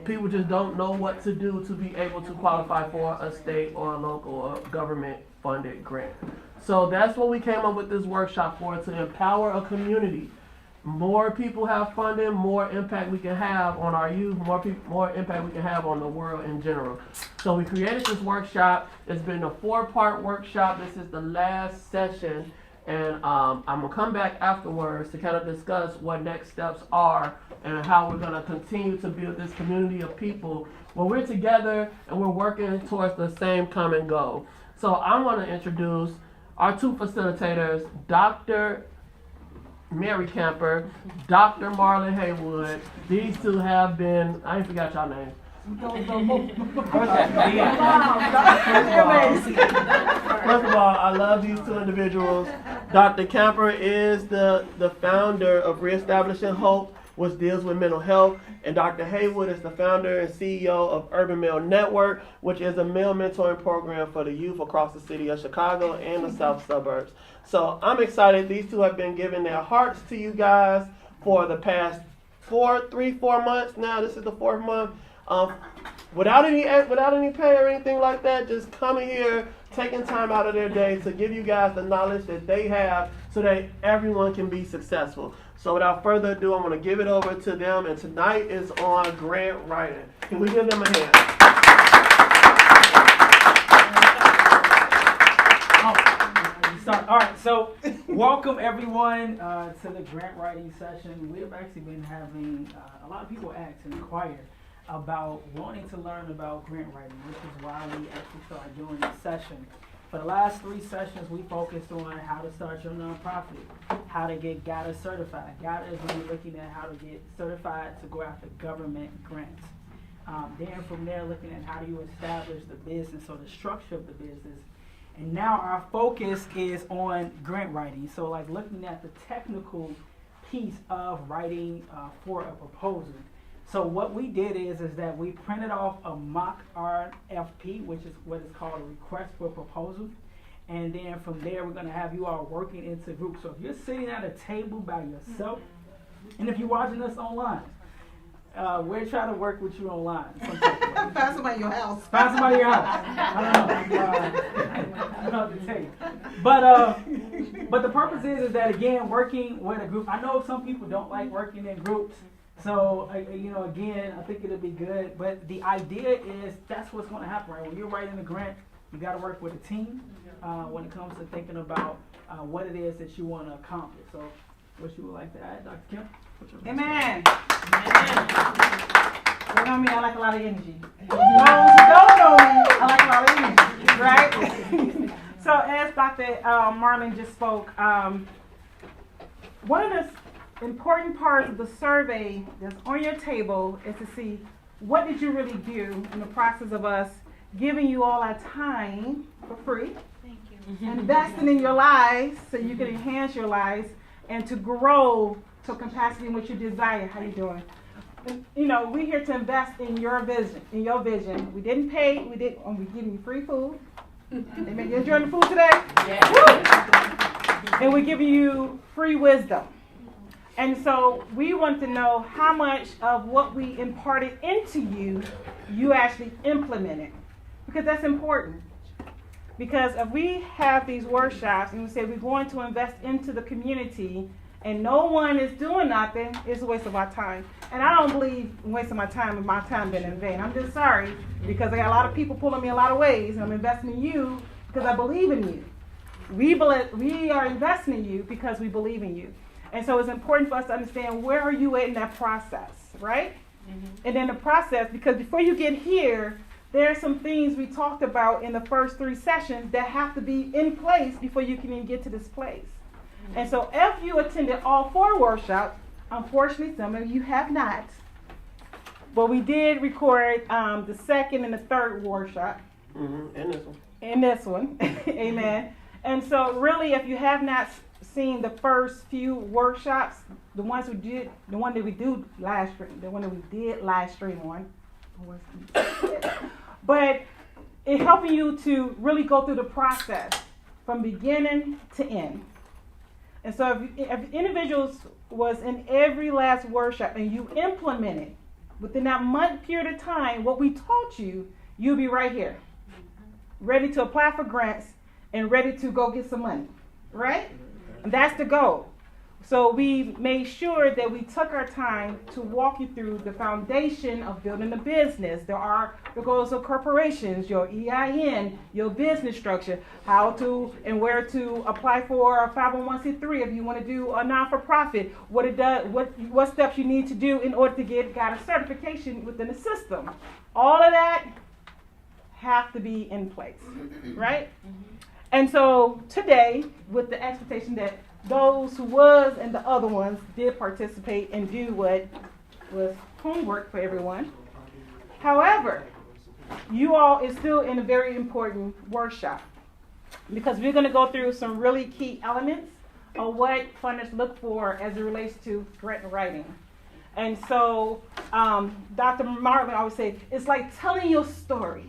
People just don't know what to do to be able to qualify for a state or a local or government funded grant. So that's what we came up with this workshop for, to empower a community. More people have funding, more impact we can have on our youth, more impact we can have on the world in general. So we created this workshop. It's been a 4-part workshop. This is the last session, and I'm gonna come back afterwards to kind of discuss what next steps are and how we're gonna continue to build this community of people where we're together and we're working towards the same common goal. So I want to introduce our 2 facilitators, Dr. Mary Camper, Dr. Marlon Haywood. These 2 have been, I ain't forgot y'all names. First of all, I love these 2 individuals. Dr. Camper is the founder of Reestablishing Hope, which deals with mental health, and Dr. Haywood is the founder and CEO of Urban Male Network, which is a male mentoring program for the youth across the city of Chicago and the south suburbs. So I'm excited. These 2 have been giving their hearts to you guys for the past 4 months now. This is the 4th month. Without any pay or anything like that, just coming here, taking time out of their day to give you guys the knowledge that they have so that everyone can be successful. So without further ado, I'm going to give it over to them, and tonight is on grant writing. Can we give them a hand? All right, so welcome everyone to the grant writing session. We've actually been having a lot of people ask and inquire about wanting to learn about grant writing, which is why we actually started doing this session. For the last 3 sessions, we focused on how to start your nonprofit, how to get GATA certified. GATA is really looking at how to get certified to go after government grants. Then from there, looking at how do you establish the business or the structure of the business. And now our focus is on grant writing. So like looking at the technical piece of writing for a proposal. So what we did is that we printed off a mock RFP, which is what is called a request for proposal. And then from there, we're going to have you all working into groups. So if you're sitting at a table by yourself, and if you're watching us online, we're trying to work with you online. Find somebody in your house. Find somebody in your house. I don't know what to tell you. But the purpose is that, again, working with a group. I know some people don't like working in groups. So, again, I think it'll be good. But the idea is that's what's going to happen, right? When you're writing a grant, you got to work with a team when it comes to thinking about what it is that you want to accomplish. So, what you would like to add, Dr. Kim? Amen. You know me, I like a lot of energy. Those who don't know me, I like a lot of energy, right? So, as Dr. Marlon just spoke, one of the important parts of the survey that's on your table is to see what did you really do in the process of us giving you all our time for free. Thank you. Investing in your lives so you can enhance your lives and to grow to capacity in which you desire. How you doing? And, we're here to invest in your vision. We didn't pay. We're giving you free food. Amen. You enjoying the food today? Yeah. And we're giving you free wisdom. And so we want to know how much of what we imparted into you, you actually implemented. Because that's important. Because if we have these workshops and we say we're going to invest into the community and no one is doing nothing, it's a waste of our time. And I don't believe in wasting my time and my time being in vain. I'm just sorry because I got a lot of people pulling me a lot of ways and I'm investing in you because I believe in you. We are investing in you because we believe in you. And so it's important for us to understand where are you at in that process, right? Mm-hmm. And then the process, because before you get here, there are some things we talked about in the first 3 sessions that have to be in place before you can even get to this place. Mm-hmm. And so if you attended all 4 workshops, unfortunately some of you have not, but we did record the 2nd and the 3rd workshop. Mm-hmm. And this one. Amen. And so really if you have not seen the first few workshops, the one that we did live stream on. But it helping you to really go through the process from beginning to end. And so if individuals was in every last workshop and you implemented within that month period of time, what we taught you, you'll be right here, ready to apply for grants and ready to go get some money, right? And that's the goal. So we made sure that we took our time to walk you through the foundation of building a business. There are the goals of corporations, your EIN, your business structure, how to and where to apply for a 501c3 if you want to do a non-for-profit, what it does, what steps you need to do in order to get a certification within the system. All of that have to be in place, right? And so today, with the expectation that those who was and the other ones did participate and do what was homework for everyone. However, you all is still in a very important workshop because we're going to go through some really key elements of what funders look for as it relates to grant writing. And so Dr. Martin always say, it's like telling your story.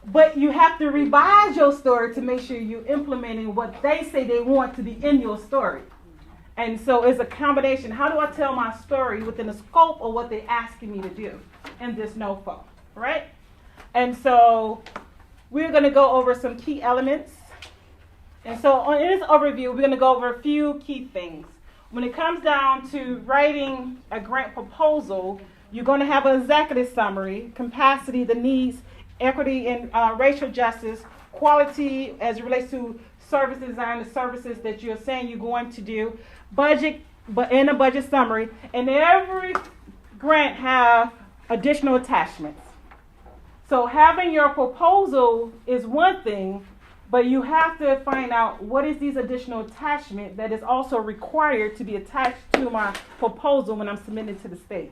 But you have to revise your story to make sure you're implementing what they say they want to be in your story. And so it's a combination. How do I tell my story within the scope of what they're asking me to do in this NOFO, right? And so we're going to go over some key elements. And so in this overview, we're going to go over a few key things. When it comes down to writing a grant proposal, you're going to have an executive summary, capacity, the needs, equity and racial justice, quality as it relates to service design, the services that you're saying you're going to do, budget, but in a budget summary, and every grant have additional attachments. So having your proposal is one thing, but you have to find out what is these additional attachment that is also required to be attached to my proposal when I'm submitting to the state.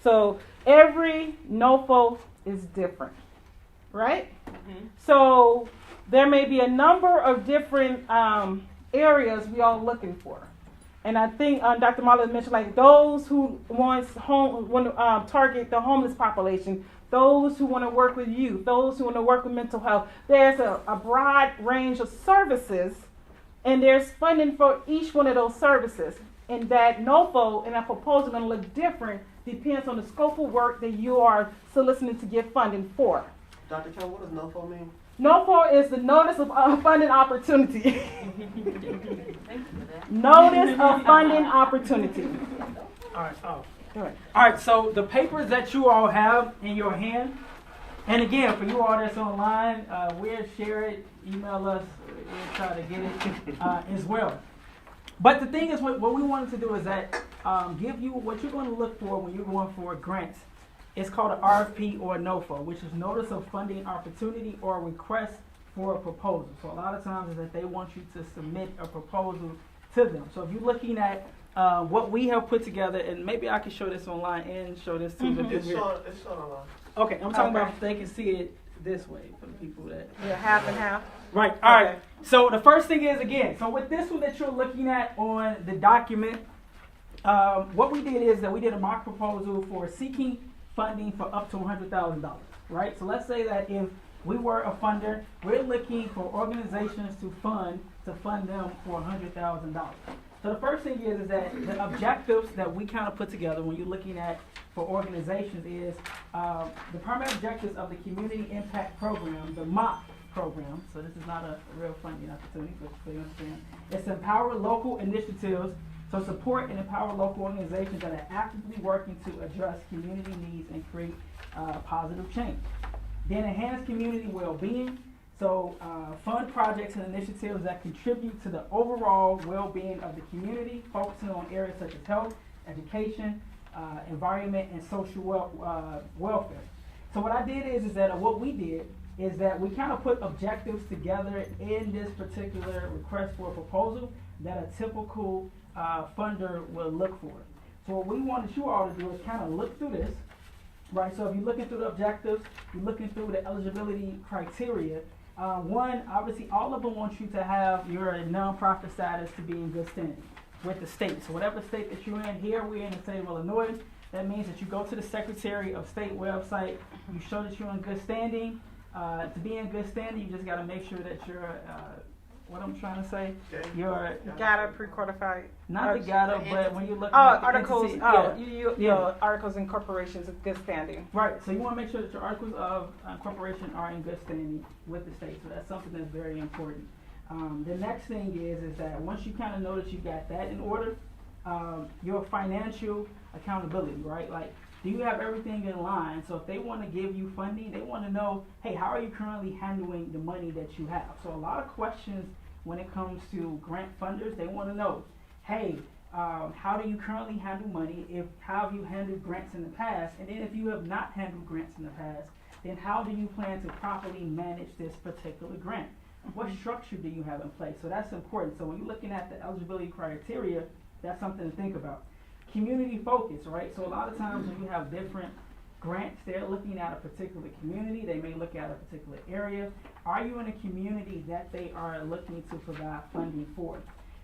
So every NOFO is different. Right? Mm-hmm. So there may be a number of different areas we are looking for. And I think Dr. Marlon mentioned like those who want to target the homeless population, those who want to work with youth, those who want to work with mental health. There's a broad range of services, and there's funding for each one of those services. And that NOFO and that proposal is going to look different, depends on the scope of work that you are soliciting to get funding for. Dr. Kelly, what does NOFO mean? NOFO is the Notice of Funding Opportunity. Notice of Funding Opportunity. All right. Oh. All right. So the papers that you all have in your hand, and again, for you all that's online, we'll share it, email us, we'll try to get it as well. But the thing is, what we wanted to do is that give you what you're going to look for when you're going for grants. It's called an RFP or a NOFO, which is Notice of Funding Opportunity or Request for a Proposal. So a lot of times is that they want you to submit a proposal to them. So if you're looking at what we have put together, and maybe I can show this online and show this to them. It's shown online. Okay, I'm talking about if they can see it this way for the people that... Yeah, half and half. Right, all right. So the first thing is, again, so with this one that you're looking at on the document, what we did is that we did a mock proposal for seeking funding for up to $100,000, right? So let's say that if we were a funder, we're looking for organizations to fund them for $100,000. So the first thing is that the objectives that we kind of put together when you're looking at for organizations is the primary objectives of the Community Impact Program, the MOP program. So this is not a real funding opportunity, but so you understand. It's to empower local initiatives. So support and empower local organizations that are actively working to address community needs and create positive change. Then enhance community well-being. So fund projects and initiatives that contribute to the overall well-being of the community, focusing on areas such as health, education, environment, and social welfare. So what I did is that what we did is that we kind of put objectives together in this particular request for a proposal that a typical funder will look for. So what we wanted you all to do is kind of look through this, right? So if you're looking through the objectives, you're looking through the eligibility criteria. One, obviously, all of them want you to have your nonprofit status to be in good standing with the state. So whatever state that you're in, here we're in the state of Illinois. That means that you go to the Secretary of State website, you show that you're in good standing. To be in good standing, you just got to make sure that you're what I'm trying to say. Okay. Your GATA pre-qualified. not the GATA, but when you look Oh, at the articles. entity, Oh, yeah. your articles and corporations of good standing. Right, so you want to make sure that your articles of incorporation are in good standing with the state. So that's something that's very important. The next thing is that once you kind of know that you got that in order, your financial accountability, right? Like, do you have everything in line? So if they want to give you funding, they want to know, hey, how are you currently handling the money that you have? So a lot of questions when it comes to grant funders, they want to know, hey, how do you currently handle money? How have you handled grants in the past? And then if you have not handled grants in the past, then how do you plan to properly manage this particular grant? What structure do you have in place? So that's important. So when you're looking at the eligibility criteria, that's something to think about. Community focus, right? So a lot of times when you have different grants, they're looking at a particular community. They may look at a particular area. Are you in a community that they are looking to provide funding for?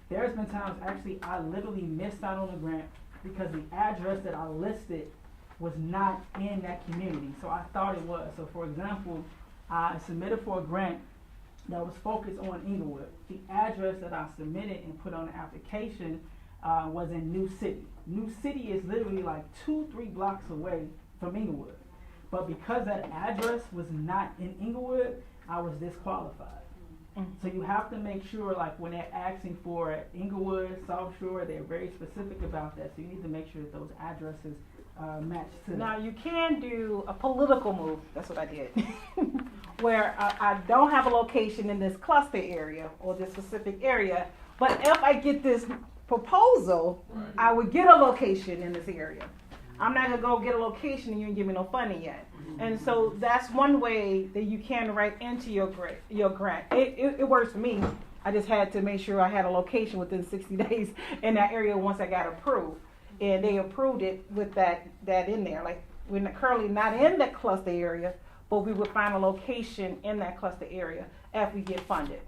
There's been times, actually, I literally missed out on a grant because the address that I listed was not in that community. So I thought it was. So for example, I submitted for a grant that was focused on Inglewood. The address that I submitted and put on the application was in New City. New City is literally like 2-3 blocks away from Inglewood. But because that address was not in Inglewood, I was disqualified. So you have to make sure, like when they're asking for Inglewood, South Shore, they're very specific about that. So you need to make sure that those addresses match to Now that. you can do a political move. That's what I did, where I don't have a location in this cluster area or this specific area, but if I get this proposal, I would get a location in this area. I'm not gonna go get a location and you ain't give me no funding yet. And so that's one way that you can write into your grant. It works for me. I just had to make sure I had a location within 60 days in that area once I got approved. And they approved it with that in there. Like, we're currently not in that cluster area, but we would find a location in that cluster area if we get funded.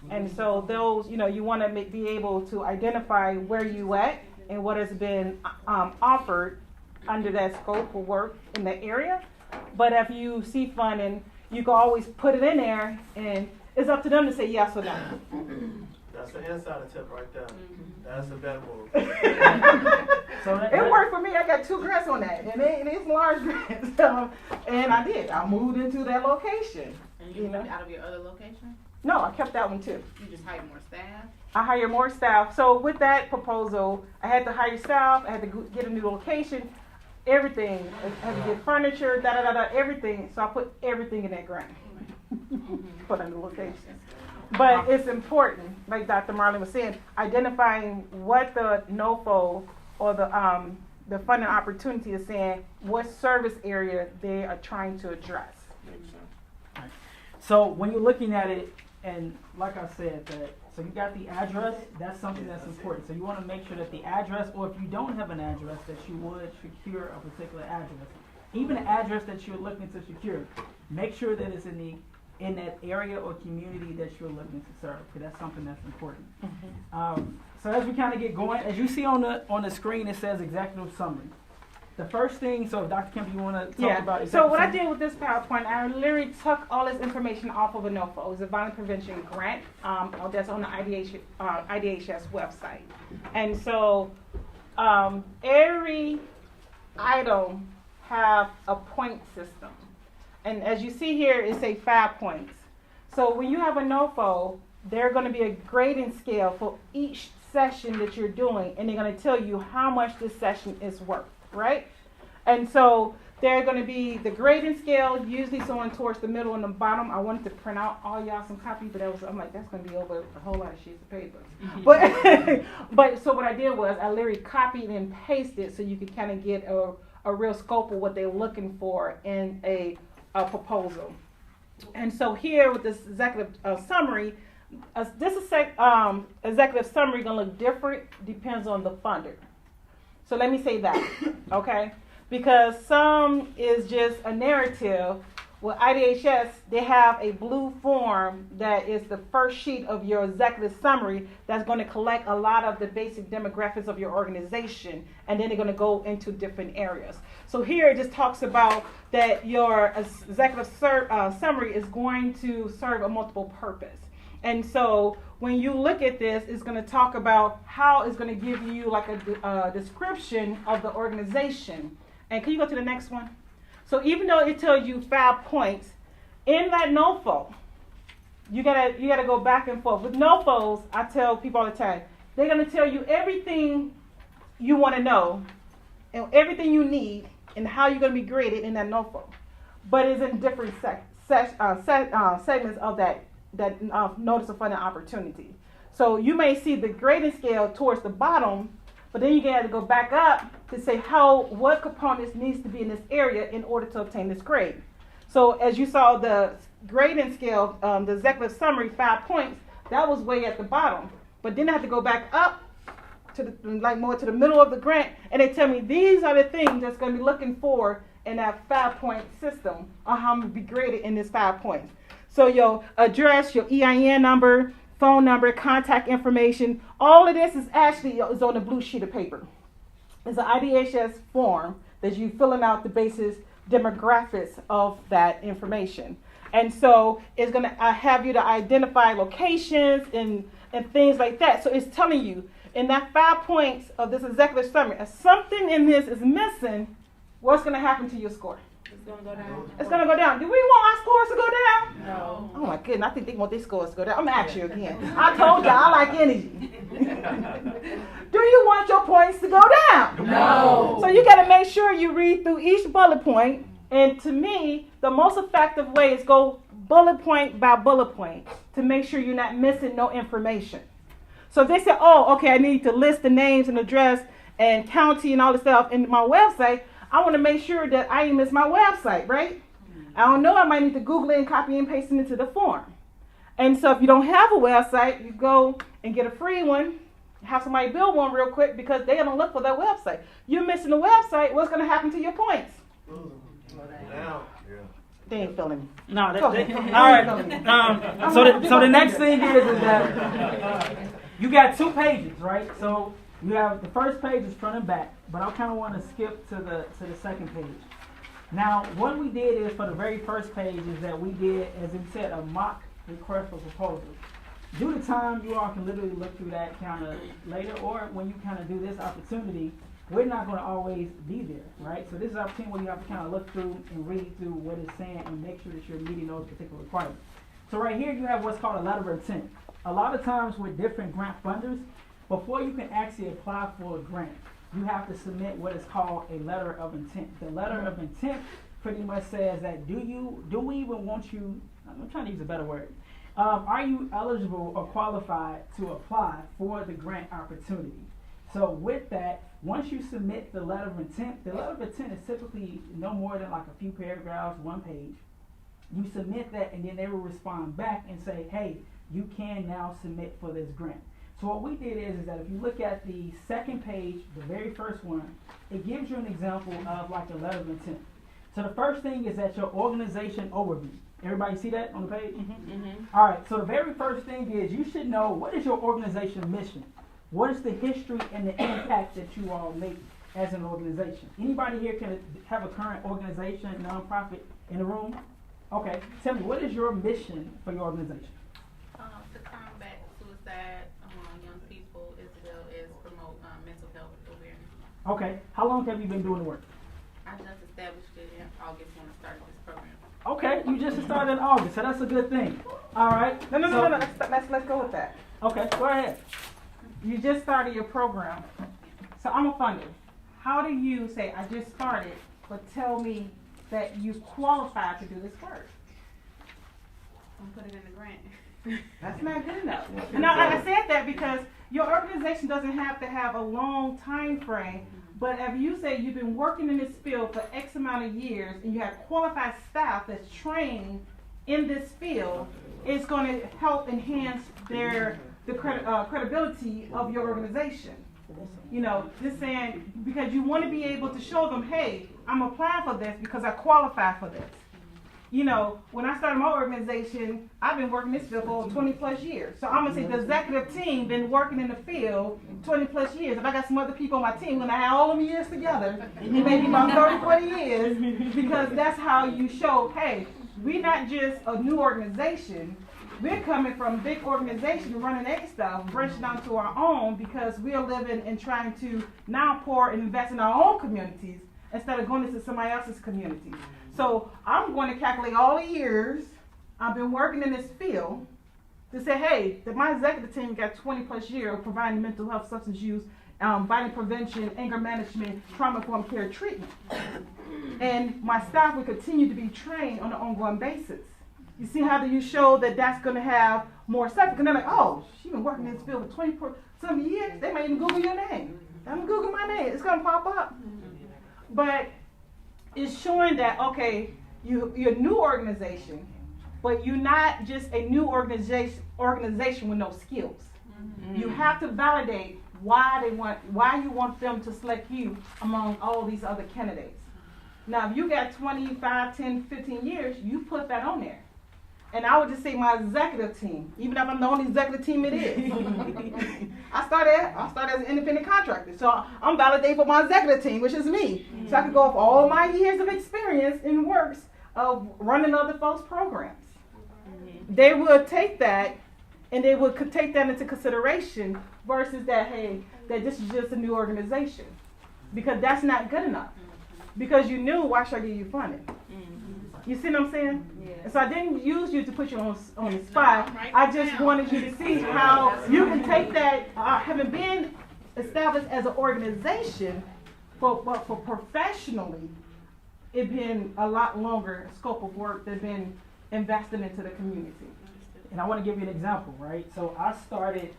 And so those, you want to be able to identify where you at and what has been offered under that scope of work in the area. But if you see funding, you can always put it in there, and it's up to them to say yes or no. That's the insider tip right there. That's the better move. So It worked for me. I got 2 grants on that, and it's large grants. And I did. I moved into that location. And you moved out of your other location? No, I kept that one too. You just hired more staff? I hired more staff. So with that proposal, I had to hire staff. I had to get a new location. Everything. I had to get furniture, everything. So I put everything in that grant. Put on the location. But it's important, like Dr. Marlin was saying, identifying what the NOFO or the funding opportunity is saying, what service area they are trying to address. So when you're looking at it, and like I said, so you got the address, that's something that's important. So you want to make sure that the address, or if you don't have an address, that you would secure a particular address. Even the address that you're looking to secure, make sure that it's in that area or community that you're looking to serve, because that's something that's important. So as we kind of get going, as you see on the screen, it says executive summary. The first thing, so Dr. Kemp, you want to talk about executive So what I summary? did with this PowerPoint, I literally took all this information off of a NOFO. It was a violence prevention grant that's on the IDHS website. And so every item have a point system. And as you see here, it say 5 points. So when you have a NOFO, there's going to be a grading scale for each session that you're doing, and they're going to tell you how much this session is worth, right? And so they're going to be the grading scale, usually someone towards the middle and the bottom. I wanted to print out all y'all some copies, but I'm like, that's going to be over a whole lot of sheets of paper. But so what I did was I literally copied and pasted so you could kind of get a real scope of what they're looking for in a proposal. And so here with this executive summary, this executive summary gonna look different, depends on the funder. So let me say that, okay? Because some is just a narrative. With IDHS, they have a blue form that is the first sheet of your executive summary that's going to collect a lot of the basic demographics of your organization, and then they're going to go into different areas. So here it just talks about that your executive summary is going to serve a multiple purpose. And so when you look at this, it's going to talk about how it's going to give you like a description of the organization. And can you go to the next one? So even though it tells you 5 points, in that NOFO, you gotta go back and forth. With NOFOs, I tell people all the time, they're going to tell you everything you want to know and everything you need and how you're going to be graded in that NOFO. But it's in different segments of that notice of funding opportunity. So you may see the grading scale towards the bottom, but then you have to go back up to say what components needs to be in this area in order to obtain this grade. So as you saw the grading scale, the executive summary, 5 points, that was way at the bottom. But then I have to go back up to more to the middle of the grant, and they tell me these are the things that's going to be looking for in that 5-point system on how I'm going to be graded in this 5 points. So your address, your EIN number, phone number, contact information, all of this is on a blue sheet of paper. It's an IDHS form that you filling out the basis demographics of that information. And so it's going to have you to identify locations and things like that. So it's telling you in that 5 points of this executive summary, if something in this is missing, what's going to happen to your score? It's gonna go down. It's going to go down. Do we want our scores to go down? No. Oh my goodness, I think they want their scores to go down. I'm going to ask you again. I told you I like energy. Do you want your points to go down? No. So you got to make sure you read through each bullet point. And to me, the most effective way is go bullet point by bullet point to make sure you're not missing no information. So if they say, oh, okay, I need to list the names and address and county and all this stuff in my website, I want to make sure that I didn't miss my website, right? I don't know, I might need to Google it and copy and paste it into the form. And so if you don't have a website, you go and get a free one, have somebody build one real quick because they're going to look for that website. You're missing the website, what's going to happen to your points? Now. They ain't feeling me. No, Go ahead. all right. So the next thing is that you got 2 pages, right? So you have the first page is front and back, but I kind of want to skip to the second page. Now, what we did is for the very first page is that we did, as it said, a mock request for proposal. Due to time, you all can literally look through that kind of later, or when you kind of do this opportunity, we're not going to always be there, right? So this is an opportunity where you have to kind of look through and read through what it's saying and make sure that you're meeting those particular requirements. So right here, you have what's called a letter of intent. A lot of times with different grant funders, before you can actually apply for a grant, you have to submit what is called a letter of intent. The letter of intent pretty much says that do we even want you, I'm trying to use a better word, are you eligible or qualified to apply for the grant opportunity? So with that, once you submit the letter of intent, the letter of intent is typically no more than like a few paragraphs, 1 page. You submit that and then they will respond back and say, hey, you can now submit for this grant. So what we did is that if you look at the second page, the very first one, it gives you an example of like a letter of intent. So the first thing is that your organization overview. Everybody see that on the page? Mm-hmm. Mm-hmm. All right, so the very first thing is you should know what is your organization mission? What is the history and the impact that you all make as an organization? Anybody here can have a current organization, nonprofit in the room? Okay, tell me, what is your mission for your organization? To combat suicide among young people as well as promote mental health awareness. Okay, how long have you been doing the work? I just established it in August when I started this program. Okay, you just started in August, so that's a good thing. All right. No. Let's go with that. Okay, go ahead. You just started your program. So I'm a funder. How do you say, I just started, but tell me that you qualify to do this work? I'm putting in the grant. That's not good enough. No, I said that because your organization doesn't have to have a long time frame, but if you say you've been working in this field for X amount of years and you have qualified staff that's trained in this field, it's going to help enhance the credibility of your organization. You know, just saying, because you want to be able to show them, hey, I'm applying for this because I qualify for this. You know, when I started my organization, I've been working in this field for over 20 plus years. So I'm going to say the executive team been working in the field 20 plus years. If I got some other people on my team, when I had all of them years together, it may be about 30, 40 years, because that's how you show, hey, we're not just a new organization. we're coming from big organizations running their stuff, branching down to our own because we're living and trying to now pour and invest in our own communities instead of going into somebody else's community. So I'm going to calculate all the years I've been working in this field to say, hey, that my executive team got 20 plus years of providing mental health, substance use, violence prevention, anger management, trauma-informed care treatment. And my staff will continue to be trained on an ongoing basis. You see how do you show that that's going to have more stuff? Because they're like, oh, she's been working in this field for 20 some years. They might even Google your name. I'm going to Google my name. It's going to pop up. But it's showing that, okay, you're a new organization, but you're not just a new organization with no skills. You have to validate why you want them to select you among all these other candidates. Now, if you got 25, 10, 15 years, you put that on there. And I would just say my executive team, even if I'm the only executive team it is. I started as an independent contractor, so I'm validated for my executive team, which is me. So I could go off all my years of experience in works of running other folks' programs. They would take that and they would take that into consideration versus that, hey, that this is just a new organization. Because that's not good enough. Because you knew, why should I give you funding? You see what I'm saying? Yeah. And so I didn't use you to put you on the spot. I just wanted you to see how you can take that, having been established as an organization, for professionally, it been a lot longer scope of work than been invested into the community. And I want to give you an example, right? So I started,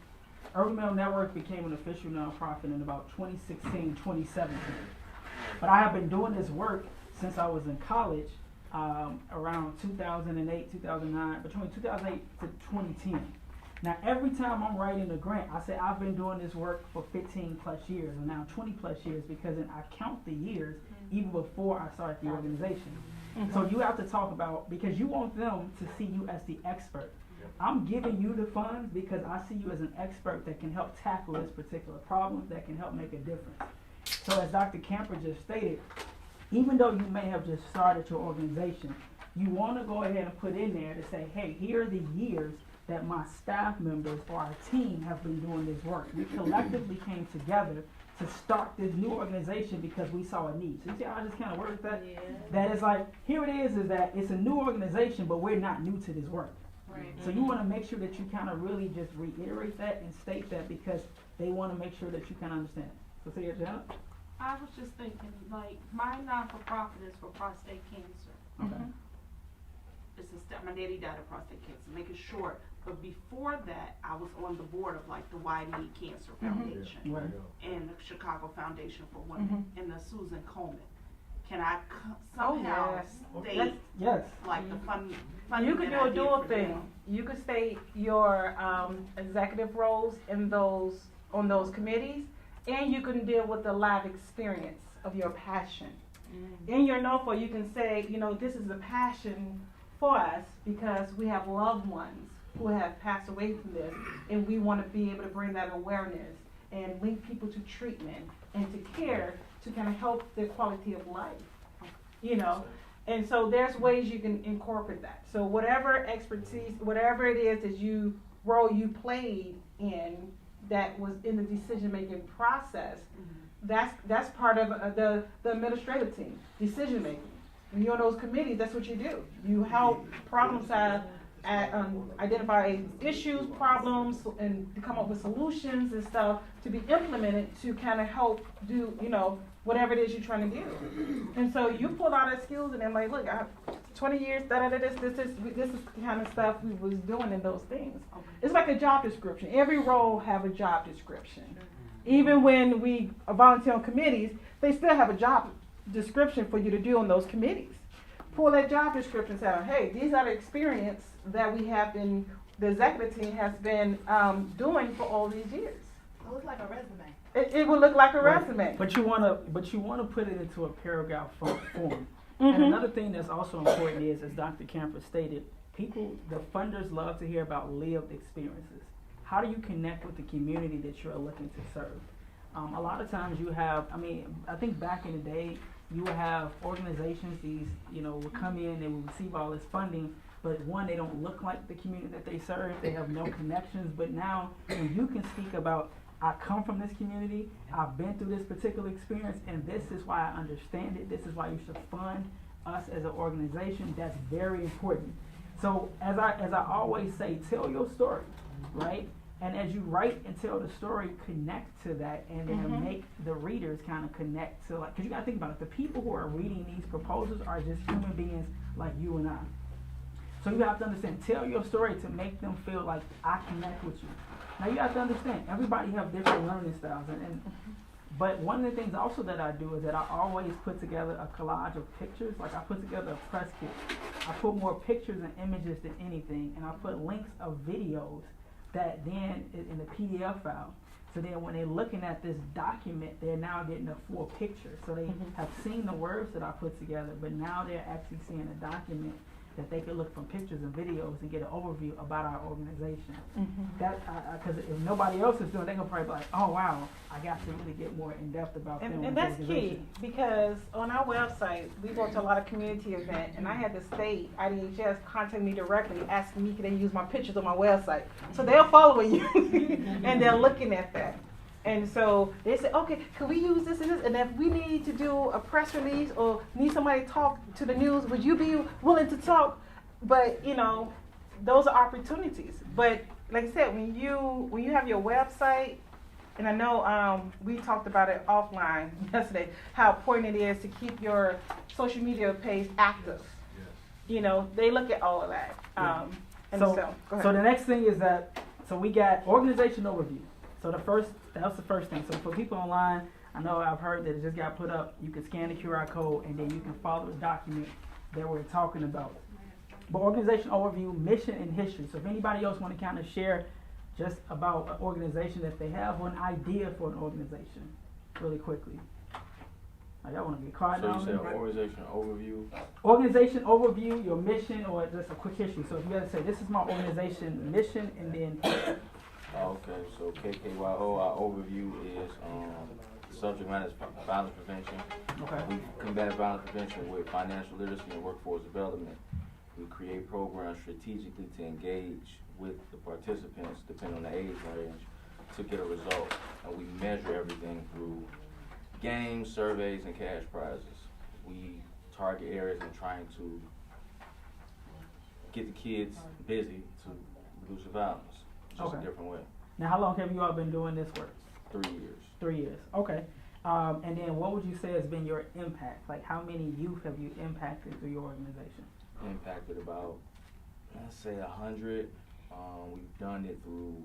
Urban Male Network became an official nonprofit in about 2016, 2017. But I have been doing this work since I was in college, around 2008, 2009, between 2008 to 2010. Now, every time I'm writing a grant, I say I've been doing this work for 15 plus years, or now 20 plus years, because I count the years even before I started the organization. So you have to talk about, because you want them to see you as the expert. I'm giving you the funds because I see you as an expert that can help tackle this particular problem, that can help make a difference. So as Dr. Camper just stated, even though you may have just started your organization, you want to go ahead and put in there to say, hey, here are the years that my staff members or our team have been doing this work. We collectively came together to start this new organization because we saw a need. So you see how I just kind of worded that? Yeah. That is like, here it is that it's a new organization, but we're not new to this work. Right. So you want to make sure that you kind of really just reiterate that and state that because they want to make sure that you can understand. So say it, Janet. I was just thinking, like, my non-for-profit is for prostate cancer. Okay. It's a step. My daddy died of prostate cancer. Make it short. But before that, I was on the board of like the Why Need Cancer Foundation and the Chicago Foundation for Women and the Susan Komen. Can I somehow state like the funding? You could do a dual thing. You could state your executive roles in on those committees, and you can deal with the live experience of your passion. In your NOFO, you can say, this is a passion for us because we have loved ones who have passed away from this, and we want to be able to bring that awareness and link people to treatment and to care to kind of help their quality of life, And so there's ways you can incorporate that. So whatever expertise, whatever it is that role you played in that was in the decision-making process, that's part of the administrative team, decision-making. When you're on those committees, that's what you do. You help problem solve, identify issues, problems, and to come up with solutions and stuff to be implemented to kind of help do, whatever it is you're trying to do. And so you pull out our skills and then like, look, I have 20 years, this is the kind of stuff we was doing in those things. It's like a job description. Every role have a job description. Even when we volunteer on committees, they still have a job description for you to do on those committees. Pull that job description and say, hey, these are the experience that we have been, the executive team has been doing for all these years. It looks like a resume. It will look like a resume. But you want to put it into a paragraph form. And another thing that's also important is, as Dr. Camper stated, the funders love to hear about lived experiences. How do you connect with the community that you're looking to serve? A lot of times you have, I think back in the day, you would have organizations, these, would come in, they would receive all this funding, but one, they don't look like the community that they serve. They have no connections. But now, when you can speak about, I come from this community, I've been through this particular experience, and this is why I understand it. This is why you should fund us as an organization. That's very important. So as I always say, tell your story, right? And as you write and tell the story, connect to that, and then make the readers kind of connect to, like, because you got to think about it. The people who are reading these proposals are just human beings like you and I. So you have to understand, tell your story to make them feel like I connect with you. Now you have to understand, everybody have different learning styles, but one of the things also that I do is that I always put together a collage of pictures. Like I put together a press kit. I put more pictures and images than anything, and I put links of videos that then is in the PDF file. So then when they're looking at this document, they're now getting a full picture. So they have seen the words that I put together, but now they're actually seeing a document that they could look from pictures and videos and get an overview about our organization. That, because if nobody else is doing it, they're gonna probably be like, oh wow, I got to really get more in depth about them. And that's key, because on our website, we go to a lot of community events, and I had the state IDHS contact me directly asking me, can they use my pictures on my website? So they're following you, and they're looking at that. And so they say, okay, can we use this and this? And if we need to do a press release or need somebody to talk to the news, would you be willing to talk? But, you know, those are opportunities. But like I said, when you have your website, and I know we talked about it offline yesterday, how important it is to keep your social media page active. You know, they look at all of that. And so go ahead. So the next thing is that, so we got organization overview. So that was the first thing. So for people online, I know I've heard that it just got put up. You can scan the QR code and then you can follow the document that we're talking about. But organization overview, mission, and history. So if anybody else want to kind of share just about an organization that they have or an idea for an organization, really quickly. Y'all want to get quiet So down you there? said organization overview? Organization overview, your mission, or just a quick history. So if you got to say, this is my organization mission, and then Okay, so KKYO, our overview is subject matter is violence prevention. okay. We combat violence prevention with financial literacy and workforce development. We create programs strategically to engage with the participants, depending on the age range, to get a result. And we measure everything through games, surveys, and cash prizes. We target areas in trying to get the kids busy to reduce the violence. Just a different way. Now, how long have you all been doing this work? 3 years. 3 years. Okay. And then what would you say has been your impact? Like, how many youth have you impacted through your organization? Impacted about, let's say 100. We've done it through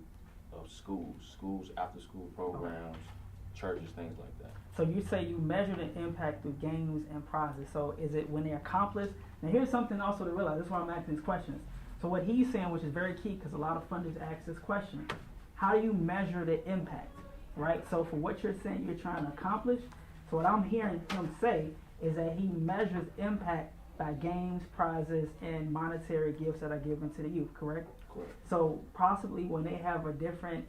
schools, after school programs, churches, things like that. So you say you measure the impact through games and prizes. So is it when they're accomplished? Now here's something also to realize. That's why I'm asking these questions. So what he's saying, which is very key, because a lot of funders ask this question, how do you measure the impact, right? So for what you're saying you're trying to accomplish, so what I'm hearing him say is that he measures impact by games, prizes, and monetary gifts that are given to the youth, correct? Correct. So possibly when they have a different,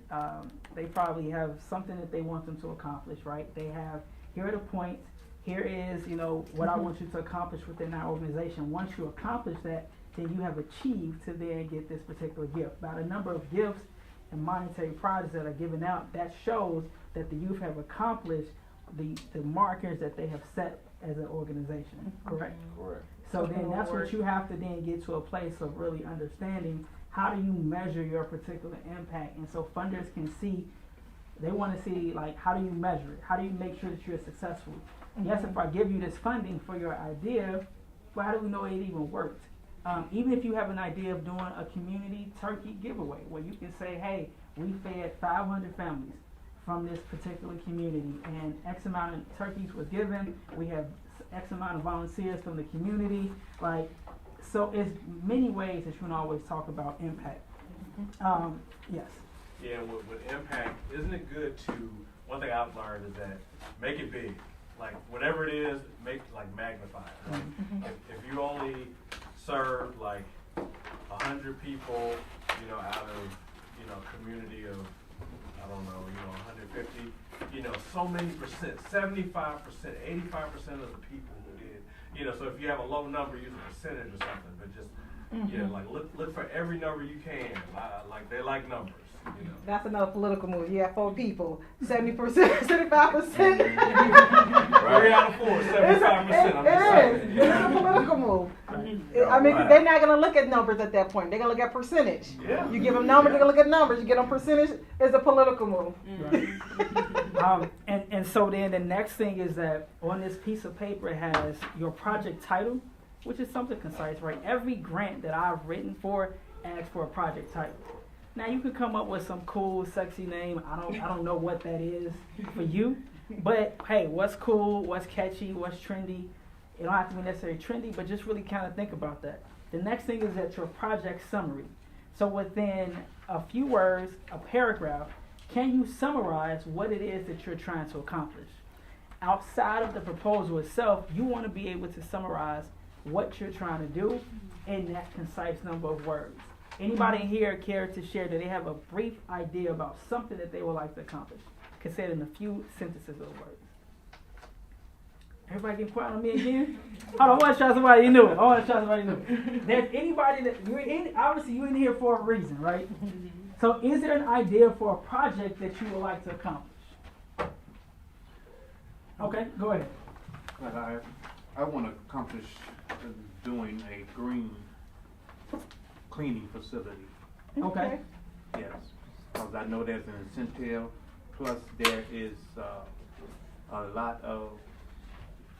they probably have something that they want them to accomplish, right? They have, here are the points, here is, you know, what I want you to accomplish within our organization. Once you accomplish that, then you have achieved to then get this particular gift. By the number of gifts and monetary prizes that are given out, that shows that the youth have accomplished the markers that they have set as an organization, correct? Correct. So then that's what you have to then get to a place of really understanding, how do you measure your particular impact? And so funders can see, they want to see, like, how do you measure it? How do you make sure that you're successful? Yes, if I give you this funding for your idea, well, how do we know it even worked? Even if you have an idea of doing a community turkey giveaway, where you can say, hey, we fed 500 families from this particular community, and X amount of turkeys was given, we have X amount of volunteers from the community, like, so it's many ways that you can always talk about impact. Yes. Yeah, with impact, isn't it good to, one thing I've learned is that make it big. Like, whatever it is, magnify it. Like, if you only serve like 100 people, you know, out of, you know, community of, I don't know, you know, 150, you know, so many percent, 75%, 85% of the people who did, you know, so if you have a low number, use a percentage or something, but just Yeah, like look for every number you can. Like they like numbers. You know. That's another political move. You have 4 people, 70%, 75%. 3 out of 4, 75%. I'm just saying. It is a political move. I mean, 'cause they're not going to look at numbers at that point. They're going to look at percentage. Yeah. You give them numbers, they're going to look at numbers. You get them percentage, it's a political move. And so then the next thing is that on this piece of paper it has your project title, which is something concise, right? Every grant that I've written for asks for a project title. Now you could come up with some cool, sexy name. I don't know what that is for you, but hey, what's cool, what's catchy, what's trendy? It don't have to be necessarily trendy, but just really kind of think about that. The next thing is that your project summary. So within a few words, a paragraph, can you summarize what it is that you're trying to accomplish? Outside of the proposal itself, you want to be able to summarize what you're trying to do in that concise number of words. Anybody in here care to share that they have a brief idea about something that they would like to accomplish? Can say it in a few sentences or words. Everybody getting quiet on me again? Hold on, I want to try somebody new. There's anybody that you're in, obviously you're in here for a reason, right? So is it an idea for a project that you would like to accomplish? Okay, go ahead. But I want to accomplish doing a green cleaning facility. Okay. Yes, because I know there's an incentive, plus there is a lot of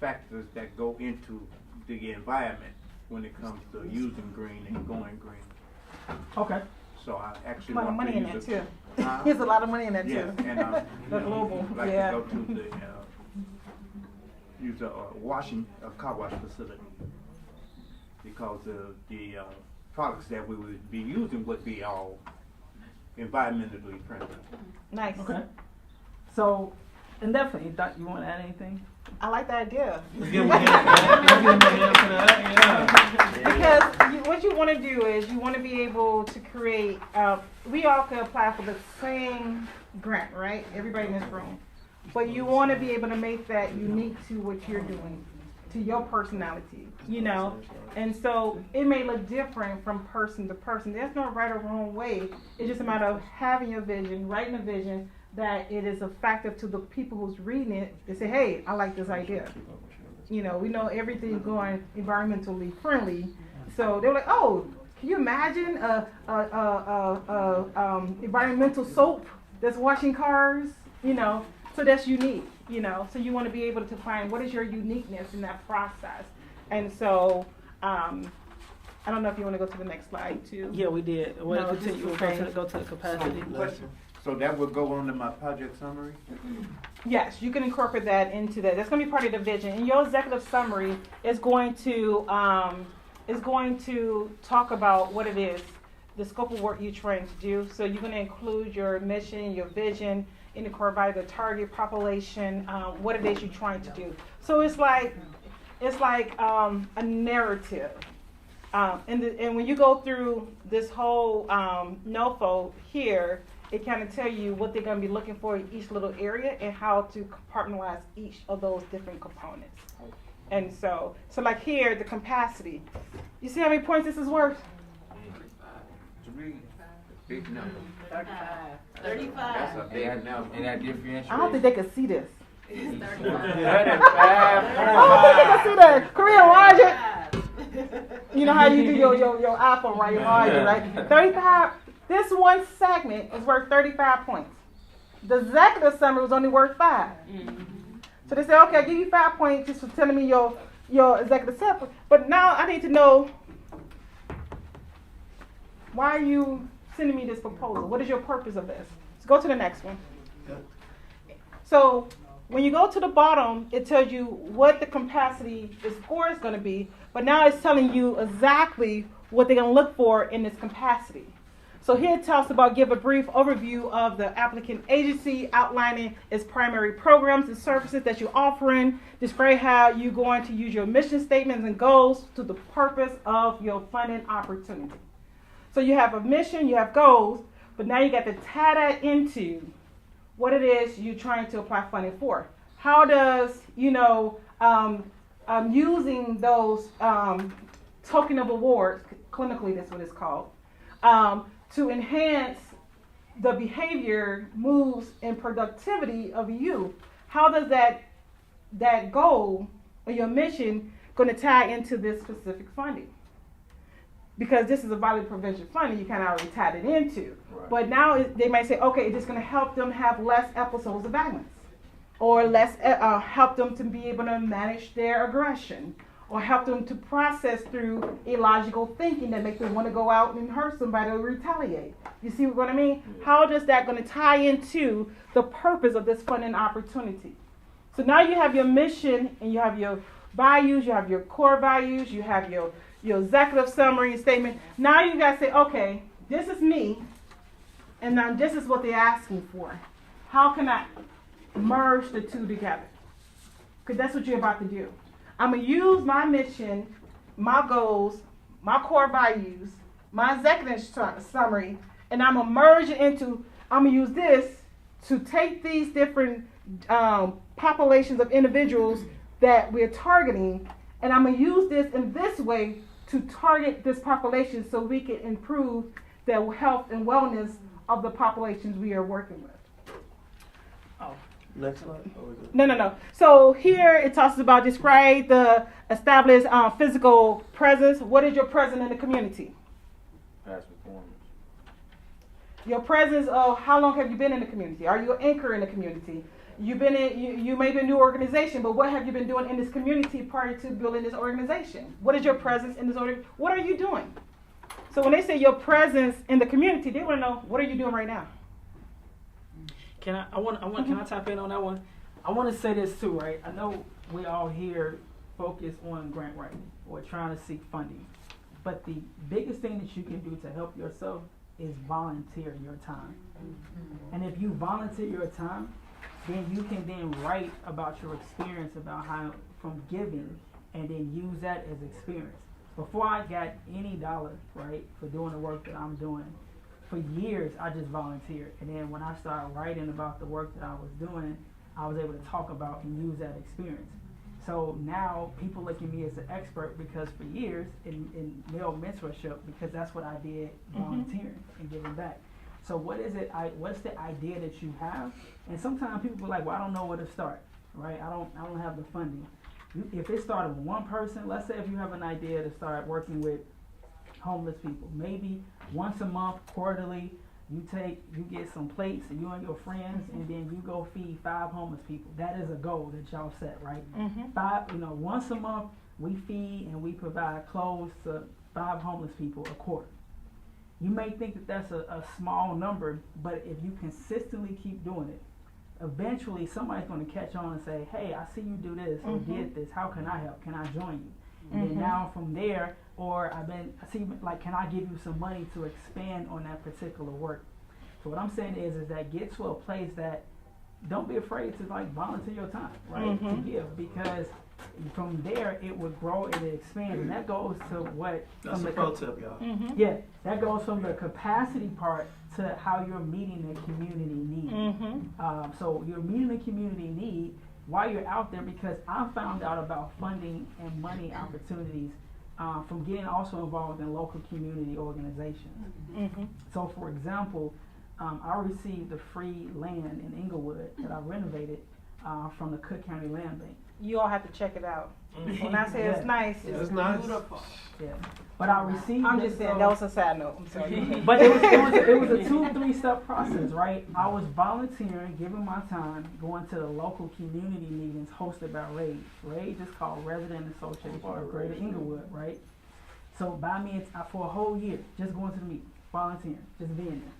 factors that go into the environment when it comes to using green and going green. Okay. So I actually A lot of want money to in use that it. too. There's a lot of money in that Yes, too. and The global, like yeah. to go to the use a car wash facility, because the products that we would be using would be all environmentally friendly. Nice. Okay. So, and definitely, Doc, you want to add anything? I like the idea. Let's give him a hand for that. Because what you want to do is you want to be able to create, we all can apply for the same grant, right? Everybody in this room. But you want to be able to make that unique to what you're doing, to your personality, you know? And so it may look different from person to person. There's no right or wrong way. It's just a matter of having your vision, writing a vision, that it is effective to the people who's reading it. They say, hey, I like this idea. You know, we know everything going environmentally friendly. So they're like, oh, can you imagine environmental soap that's washing cars? You know, so that's unique, you know. So you want to be able to find what is your uniqueness in that process. And so, I don't know if you want to go to the next slide too. Yeah, we did. We'll No, continue. just We'll okay. go to the capacity. So that would go under my project summary? Yes, you can incorporate that into that. That's going to be part of the vision. And your executive summary is going to talk about what it is, the scope of work you're trying to do. So you're going to include your mission, your vision, incorporate the target population, what it is you're trying to do. So it's like a narrative. And when you go through this whole NOFO here, it kind of tell you what they're going to be looking for in each little area and how to compartmentalize each of those different components. And so like here, the capacity. You see how many points this is worth? 3, big number. 35. That's a big number. And that differentiates. I don't think they can see this. It's 35. I don't think they can see that. Korean, enlarge it. You know how you do your iPhone, right? You enlarge it, right? 35. This one segment is worth 35 points. The executive summary was only worth 5. So they say, okay, I'll give you 5 points just for telling me your executive summary. But now I need to know, why are you sending me this proposal? What is your purpose of this? Let's go to the next one. So when you go to the bottom, it tells you what the capacity, the score is going to be. But now it's telling you exactly what they're going to look for in this capacity. So here it talks about give a brief overview of the applicant agency, outlining its primary programs and services that you're offering. Describe how you're going to use your mission statements and goals to the purpose of your funding opportunity. So you have a mission, you have goals, but now you got to tie that into what it is you're trying to apply funding for. How does, using those token of awards, clinically that's what it's called, to enhance the behavior, moves, and productivity of you. How does that goal or your mission going to tie into this specific funding? Because this is a violence prevention funding, you kind of already tied it into. Right. But now they might say, okay, it's going to help them have less episodes of violence, or less help them to be able to manage their aggression, or help them to process through illogical thinking that makes them want to go out and hurt somebody or retaliate. You see what I mean? Yeah. How does that going to tie into the purpose of this funding opportunity? So now you have your mission, and you have your values, you have your core values, you have your executive summary and statement. Now you got to say, okay, this is me, and now this is what they're asking for. How can I merge the two together? Because that's what you're about to do. I'm going to use my mission, my goals, my core values, my executive summary, and I'm going to merge it into, I'm going to use this to take these different populations of individuals that we're targeting, and I'm going to use this in this way to target this population so we can improve the health and wellness of the populations we are working with. Next slide. No. So here it talks about describe the established physical presence. What is your presence in the community? Past performance. Your presence of how long have you been in the community? Are you an anchor in the community? You've been in, you may be a new organization, but what have you been doing in this community prior to building this organization? What is your presence in this organization? What are you doing? So when they say your presence in the community, they want to know, what are you doing right now? Can I tap in on that one? I want to say this too, right? I know we all here focus on grant writing or trying to seek funding, but the biggest thing that you can do to help yourself is volunteer your time. And if you volunteer your time, then you can then write about your experience about how from giving, and then use that as experience. Before I got any dollar, right, for doing the work that I'm doing, for years I just volunteered. And then when I started writing about the work that I was doing, I was able to talk about and use that experience. So now people look at me as an expert because for years in male mentorship, because that's what I did, volunteering and giving back. So what is it? What's the idea that you have? And sometimes people are like, well, I don't know where to start, right? I don't have the funding. If it started with one person, let's say if you have an idea to start working with homeless people, maybe once a month, quarterly, you get some plates and you and your friends, and then you go feed 5 homeless people. That is a goal that y'all set, right? 5, once a month we feed and we provide clothes to 5 homeless people a quarter. You may think that that's a small number, but if you consistently keep doing it, eventually somebody's going to catch on and say, hey, I see you do this or did this. How can I help? Can I join you? And then now from there, or can I give you some money to expand on that particular work? So what I'm saying is that get to a place that don't be afraid to volunteer your time, right? To give, because from there it would grow and it expands, and that goes to what. That's a pro tip, y'all. Yeah, that goes from the capacity part to how you're meeting the community need. So you're meeting the community need while you're out there, because I found out about funding and money opportunities from getting also involved in local community organizations. So for example, I received the free land in Inglewood that I renovated from the Cook County Land Bank. You all have to check it out. When I say it's nice, It's nice. beautiful. Yeah, but I received. I'm just saying that was a side note. I'm sorry. But it was a 2-3 step process, right? I was volunteering, giving my time, going to the local community meetings hosted by RAID. RAID is called Resident Association of Greater Inglewood, right? So by me, for a whole year, just going to the meeting, volunteering, just being there.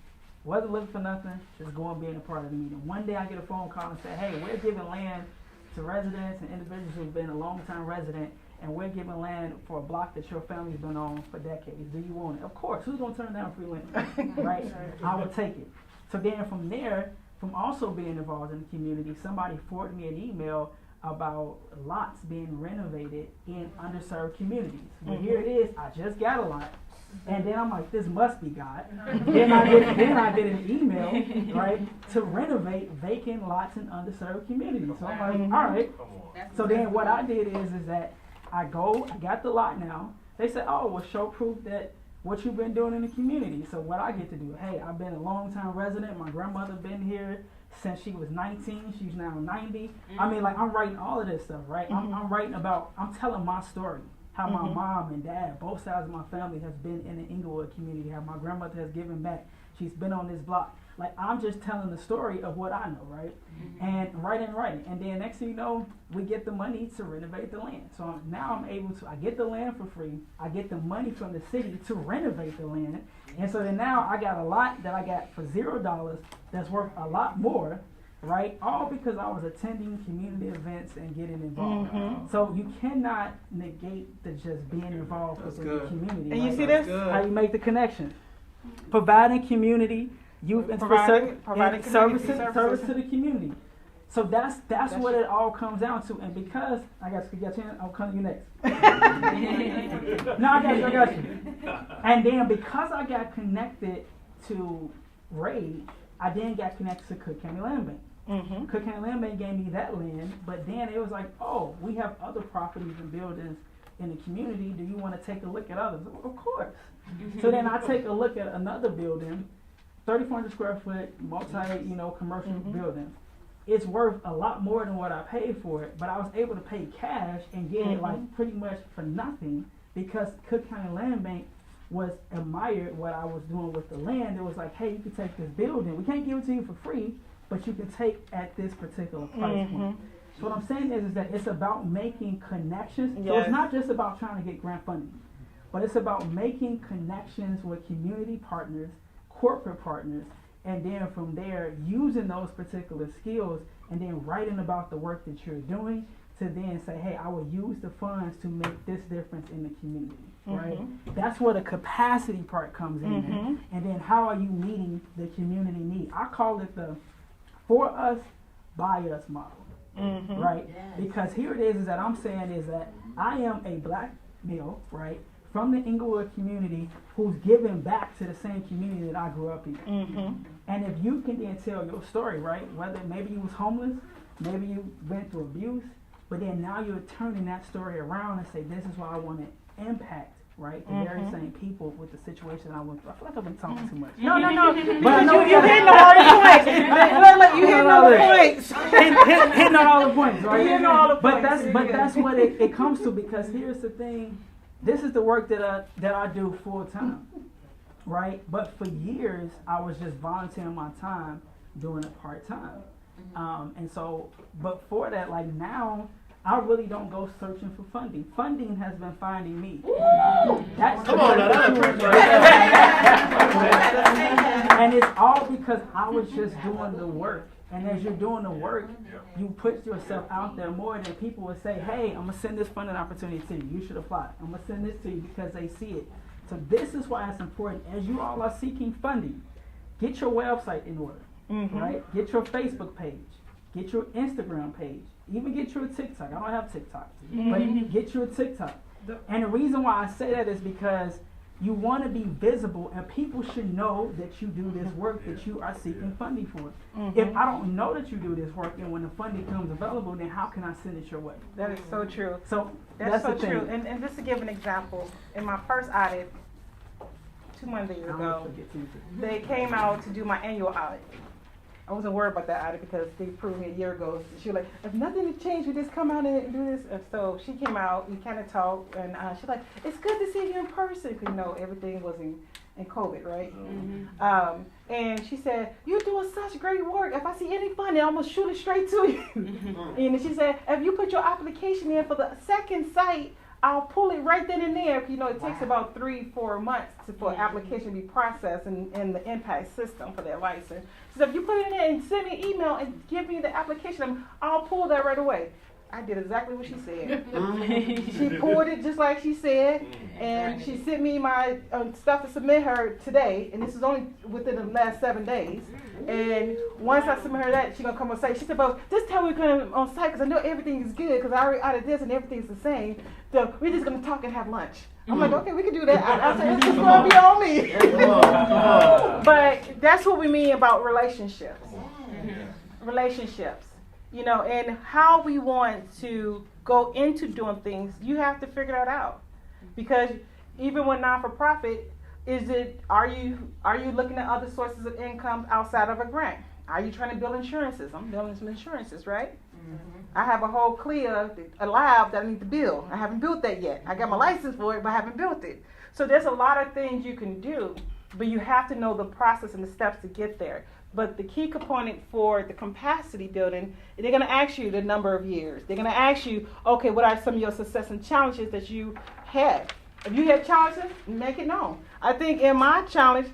Wasn't looking for nothing, just going being a part of the meeting. One day I get a phone call and say, hey, we're giving land to residents and individuals who've been a long-time resident, and we're giving land for a block that your family's been on for decades. Do you want it? Of course. Who's going to turn down free land? Right? I would take it. So then from there, from also being involved in the community, somebody forwarded me an email about lots being renovated in underserved communities. Well, here it is. I just got a lot. And then I'm like, this must be God. then I get an email, right, to renovate vacant lots in underserved communities. So I'm like, all right. So then what I did is that I got the lot now. They say, oh, well, show proof that what you've been doing in the community. So what I get to do, hey, I've been a long-time resident. My grandmother been here since she was 19. She's now 90. I mean, like, I'm writing all of this stuff, right? I'm writing about, I'm telling my story. How my mom and dad, both sides of my family, has been in the Inglewood community. How my grandmother has given back. She's been on this block. Like, I'm just telling the story of what I know, right? And writing. And then next thing you know, we get the money to renovate the land. So now I'm able to, I get the land for free. I get the money from the city to renovate the land. And so then now I got a lot that I got for $0 that's worth a lot more, right? All because I was attending community events and getting involved. So you cannot negate the just being involved within the community. And you see this? How you make the connection. Providing community, youth Providing service services. to the community. So that's what it all comes down to. And because I got you, I'll come to you next. No, I got you. And then because I got connected to Raid, I then got connected to Cook County Land Bank. Cook County Land Bank gave me that land, but then it was like, oh, we have other properties and buildings in the community. Do you want to take a look at others? Of course. So then I take a look at another building, 3,400 square foot, commercial building. It's worth a lot more than what I paid for it, but I was able to pay cash and get it like pretty much for nothing because Cook County Land Bank was admired what I was doing with the land. It was like, hey, you can take this building. We can't give it to you for free, but you can take at this particular price point. So what I'm saying is that it's about making connections. So it's not just about trying to get grant funding, but it's about making connections with community partners, corporate partners, and then from there using those particular skills and then writing about the work that you're doing to then say, hey, I will use the funds to make this difference in the community, right? That's where the capacity part comes in. And then how are you meeting the community need? I call it the for us, by us model, right? Because here it is that I'm saying is that I am a black male, right, from the Inglewood community who's giving back to the same community that I grew up in. And if you can then tell your story, right, whether maybe you was homeless, maybe you went through abuse, but then now you're turning that story around and say, this is why I want to impact, right, the very same people with the situation I went through. I feel like I've been talking too much. No. Because you're hitting all the points. You hitting all the points. Hitting on all the points, right? You're hitting all the points. But that's what it comes to, because here's the thing. This is the work that I do full time, right? But for years, I was just volunteering my time doing it part time. And so, but for that, like now, I really don't go searching for funding. Funding has been finding me. Come on now, and it's all because I was just doing the work. And as you're doing the work, you put yourself out there more than people will say, hey, I'm going to send this funding opportunity to you. You should apply. I'm going to send this to you because they see it. So this is why it's important. As you all are seeking funding, get your website in order, right? Get your Facebook page. Get your Instagram page. Even get your TikTok. I don't have TikTok. But get your TikTok. And the reason why I say that is because you want to be visible, and people should know that you do this work that you are seeking funding for. If I don't know that you do this work, and when the funding comes available, then how can I send it your way? That is so true. So That's so the thing. true. And just to give an example, in my first audit 2 Mondays ago, they came out to do my annual audit. I wasn't worried about that audit because they proved me a year ago. She was like, if nothing has changed, we just come out and do this. And so she came out, we kind of talked, and she's like, it's good to see you in person. Because, you know, everything was in COVID, right? And she said, you're doing such great work. If I see any funding, I'm going to shoot it straight to you. And she said, if you put your application in for the second site, I'll pull it right then and there. You know, it takes about 3-4 months for an application to be processed in the impact system for their license. So if you put it in there and send me an email and give me the application, I'll pull that right away. I did exactly what she said. She pulled it just like she said, and she sent me my stuff to submit her today, and this is only within the last 7 days. And once I submit her that, she's going to come on site. She said, well, this time we're coming on site because I know everything is good because I already added this and everything's the same. So we're just going to talk and have lunch. I'm like, okay, we can do that. I said, it's just going to be on me. But that's what we mean about relationships. Relationships. You know, and how we want to go into doing things, you have to figure that out. Because even with non-for-profit, are you looking at other sources of income outside of a grant? Are you trying to build insurances? I'm building some insurances, right? Mm-hmm. I have a whole CLIA, a lab that I need to build. I haven't built that yet. I got my license for it, but I haven't built it. So there's a lot of things you can do, but you have to know the process and the steps to get there. But the key component for the capacity building, they're going to ask you the number of years. They're going to ask you, okay, what are some of your success and challenges that you had? If you have challenges, make it known. I think in my challenge,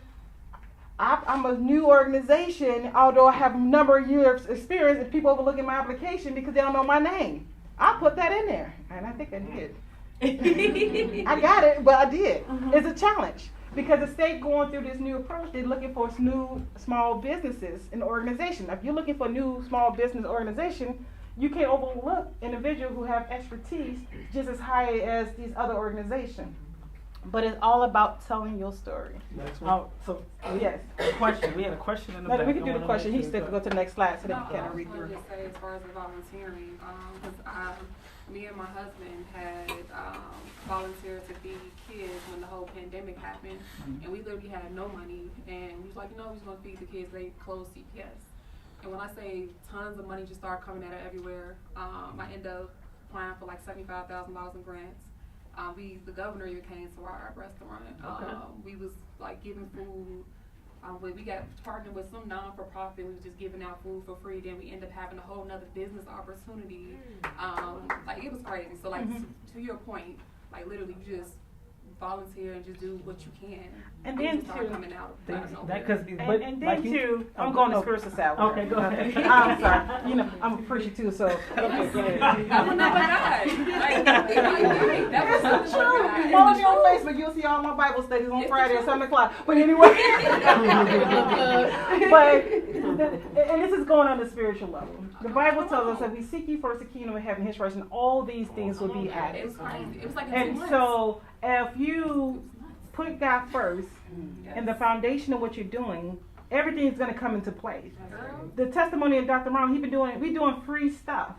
I'm a new organization, although I have a number of years experience, and people overlooking my application because they don't know my name. I put that in there, and I think I did. I got it, but I did. Mm-hmm. It's a challenge because the state going through this new approach, they're looking for new small businesses in the organization. If you're looking for a new small business organization, you can't overlook individuals who have expertise just as high as these other organizations. But it's all about telling your story. Yes. Question. We had a question in the back. back. We can do the question. He said to go to the next slide so that we can read through. I was just say as far as the volunteering, because me and my husband had volunteered to feed kids when the whole pandemic happened, and we literally had no money, and we was like, no, we're just gonna feed the kids. They closed CPS, and when I say tons of money just started coming at it everywhere, I ended up applying for like $75,000 in grants. The governor even came to our restaurant. Okay. We was like giving food. We got partnered with some non-for-profit. We was just giving out food for free. Then we ended up having a whole nother business opportunity. Like it was crazy. So like to your point, like literally you just volunteer and just do what you can. And then start coming out of and then too, I'm going to spiritual side. Okay, go ahead. I'm sorry. You know, I'm a preacher too, so okay, go ahead. I'm another guy. That was It's so true. Follow me on Facebook. You'll see all my Bible studies on Friday at 7 o'clock. But anyway, and this is going on the spiritual level. The Bible tells us that we seek ye first the kingdom of heaven, His righteousness, and all these things will be added. It was crazy. It was like And so, if you put God first and the foundation of what you're doing, everything is going to come into place. The testimony of Dr. Brown, we're doing free stuff.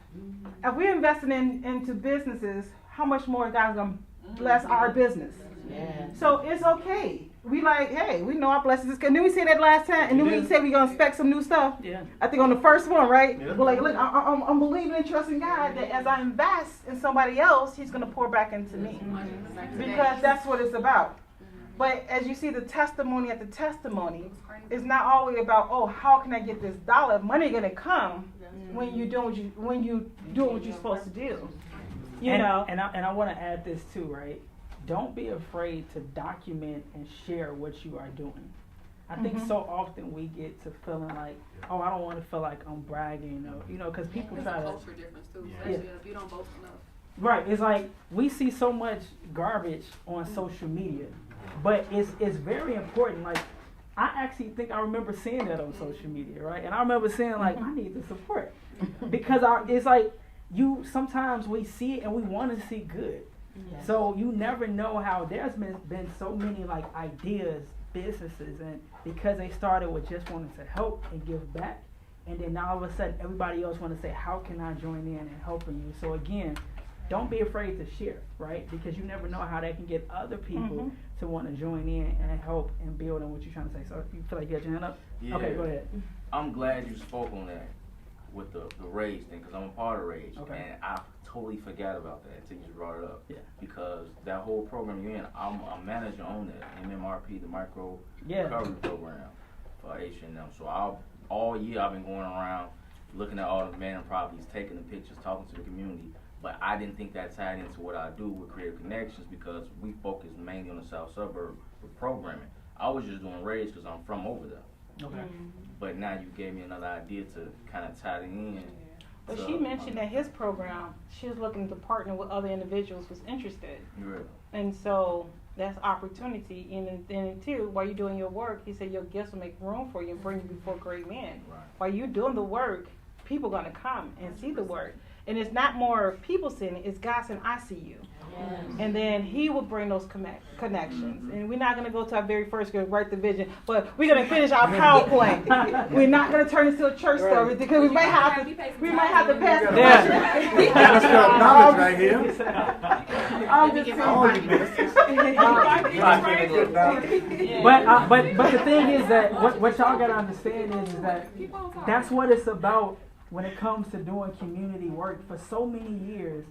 If we're investing into businesses, how much more God's going to bless our business? Yeah. So it's okay. We like, hey, we know our blessings is good. Didn't we say that last time? And then we said we're going to expect some new stuff? Yeah. I think on the first one, right? Yeah. We're like, look, I'm believing and trusting God that as I invest in somebody else, He's going to pour back into me. Because that's what it's about. But as you see, the testimony at the testimony is not always about, oh, how can I get this dollar? Money going to come when you do what you're supposed to do. You know. And I want to add this too, right? Don't be afraid to document and share what you are doing. I think so often we get to feeling like, oh, I don't want to feel like I'm bragging, or, because people try to. There's a culture difference too, especially if you don't boast enough. Right. It's like we see so much garbage on social media, but it's very important. Like I actually think I remember seeing that on social media, right? And I remember saying like, I need the support because it's like sometimes we see it and we want to see good. Yes. So you never know how there's been so many like ideas, businesses, and because they started with just wanting to help and give back, and then now all of a sudden everybody else want to say, how can I join in and helping you? So again, don't be afraid to share, right? Because you never know how that can get other people to want to join in and help and build on what you're trying to say. So if you feel like you got your hand up, okay, go ahead. I'm glad you spoke on that with the rage thing, because I'm a part of rage, and I totally forgot about that until you just brought it up. Yeah. Because that whole program you're in, I'm a manager on that MMRP, the micro recovery program for H&M. So all year I've been going around looking at all the abandoned properties, taking the pictures, talking to the community. But I didn't think that tied into what I do with Creative Connections because we focus mainly on the south suburb with programming. I was just doing rage because I'm from over there. Okay. But now you gave me another idea to kind of tie it in. But she mentioned that his program, she was looking to partner with other individuals who's interested. Right. And so that's opportunity. And then too, while you're doing your work, he said your gifts will make room for you and bring you before great men. Right. While you're doing the work, people are going to come and see the work. And it's not more people seeing it, it's God saying, I see you. And then he will bring those connections. And we're not going to go to our very first, going to write the vision, but we're going to finish our PowerPoint. We're not going to turn this into a church story because we might have to pass the That's got knowledge right here. But the thing is that what y'all gotta understand is that that's what it's about when it comes to doing community work. For so many years,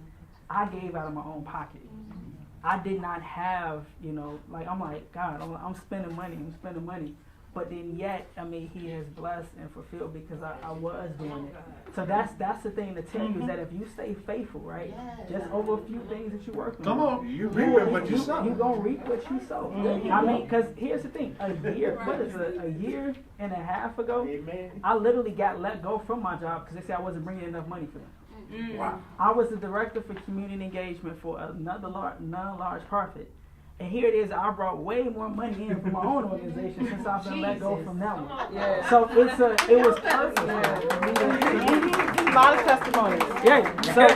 I gave out of my own pocket. I did not have, like I'm like, God, I'm spending money. But then yet, I mean, he has blessed and fulfilled because I was doing it. So that's the thing to tell you is that if you stay faithful, right, just over a few things that you work on. Come on, you reap what you sow. You're going to reap what you sow. I mean, because here's the thing. A year and a half ago, I literally got let go from my job because they said I wasn't bringing enough money for them. Wow. I was the director for community engagement for another non-large profit. And here it is, I brought way more money in from my own organization since I've been let go from that one. Yeah. So it was perfect for me to A lot of testimonies. Yeah. So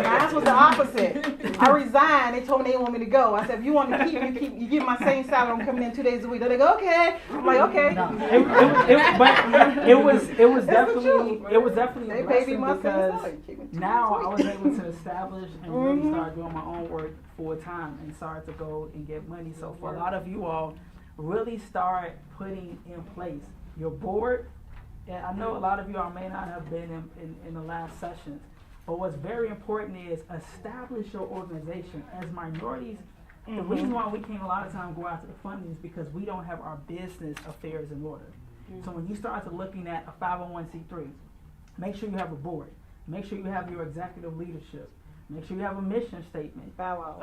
Mine was the opposite. I resigned. They told me they didn't want me to go. I said, if you want me to keep, you give my same salary. I'm coming in 2 days a week. They go, okay. I'm like, okay. It was definitely a They paid me blessing my because salary. now I was able to establish and really start doing my own work full time and start to go and get money. So for a lot of you all, really start putting in place your board. And I know a lot of you all may not have been in the last sessions, but what's very important is establish your organization. As minorities, the reason why we can't a lot of times go out to the funding is because we don't have our business affairs in order. So when you start to looking at a 501c3, make sure you have a board. Make sure you have your executive leadership. Make sure you have a mission statement. Bylaws.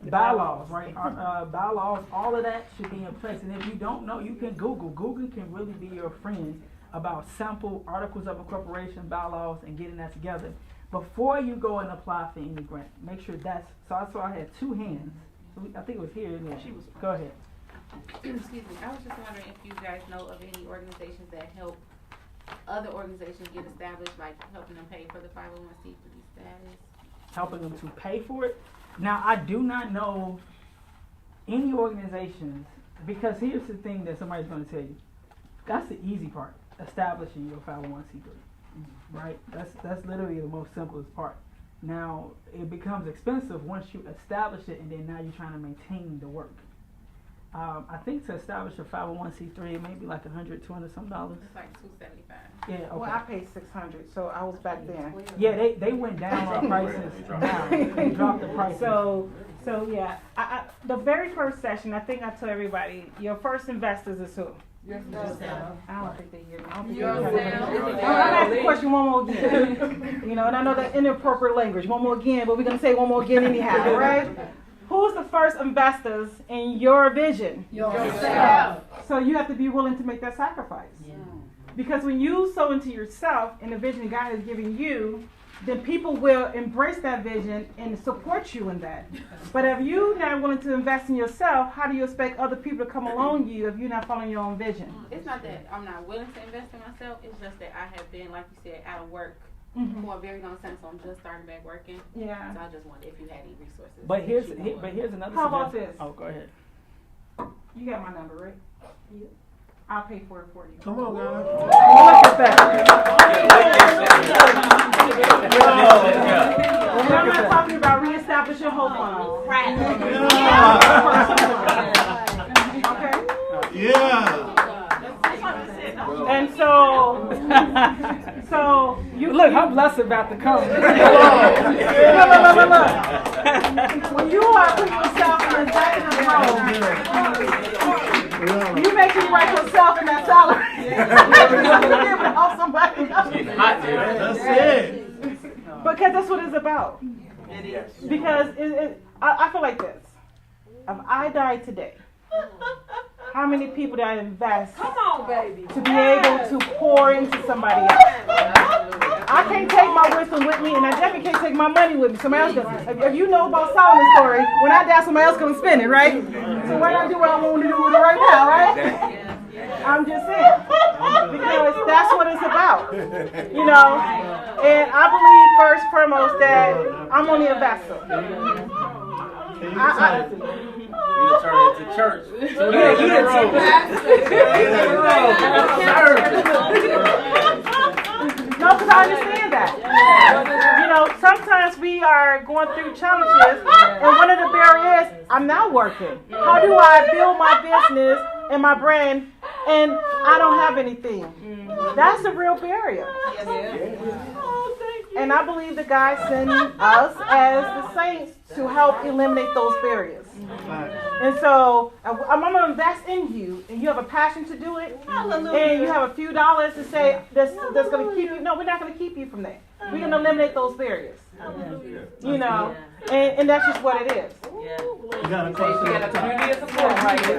Bylaws, right? Bylaws, all of that should be in place. And if you don't know, you can Google. Google can really be your friend about sample articles of incorporation, bylaws, and getting that together. Before you go and apply for any grant, make sure that's, so I had two hands. I think it was here and there. Go ahead. Excuse me. I was just wondering if you guys know of any organizations that help other organizations get established, like helping them pay for the 501c3 status. Helping them to pay for it. Now, I do not know any organizations, because here's the thing that somebody's going to tell you. That's the easy part, establishing your 501c3, right? That's literally the most simplest part. Now, it becomes expensive once you establish it, and then now you're trying to maintain the work. I think to establish a 501c3, it may be like $100, $200 some dollars. It's like $275. Yeah, okay. Well, I paid $600, so I was back then. Yeah, they went down on prices. They dropped the prices. So yeah. I the very first session, I think I told everybody, your first investors is who? Yourself. I don't think they hear me. I'm Yourself. gonna ask the question one more again. And I know that inappropriate language. One more again, but we're gonna say one more again anyhow, right? Who's the first investors in your vision? Yourself. So you have to be willing to make that sacrifice. Yeah. Because when you sow into yourself and the vision God has given you, then people will embrace that vision and support you in that. But if you're not willing to invest in yourself, how do you expect other people to come along you if you're not following your own vision? It's not that I'm not willing to invest in myself. It's just that I have been, like you said, out of work for a very long time, so I'm just starting back working. Yeah. So I just wondered if you had any resources. But here's another How about suggestion. this? Oh, go ahead. You got my number, right? Yeah. I'll pay for it for you. Come on, guys. Look at that. And I'm not talking about reestablishing hope funds. Okay? Yeah. And so you Look, I'm blessed about to come. Look. When you are putting yourself in the executive role, you make sure you write yourself in that salary. Help somebody else. That's it. Because that's what it's about. Because I feel like this. If I die today, how many people did I invest to be able to pour into somebody else? I can't take my wisdom with me, and I definitely can't take my money with me. Somebody else does. If you know about Solomon's story, when I die, somebody else gonna spend it, right? So why not do what I want to do with it right now, right? I'm just saying, because that's what it's about, And I believe first and foremost that I'm only a vessel. You turn it to church. No, because I understand that. You know, sometimes we are going through challenges, and one of the barriers, I'm not working. How do I build my business and my brand, and I don't have anything? That's a real barrier. And I believe that God sent us as the saints to help eliminate those barriers. And so I'm going to invest in you, and you have a passion to do it, and you have a few dollars to say that's going to keep you. No, we're not going to keep you from that. We're going to eliminate those barriers. You know, and that's just what it is. You got a community of support right here.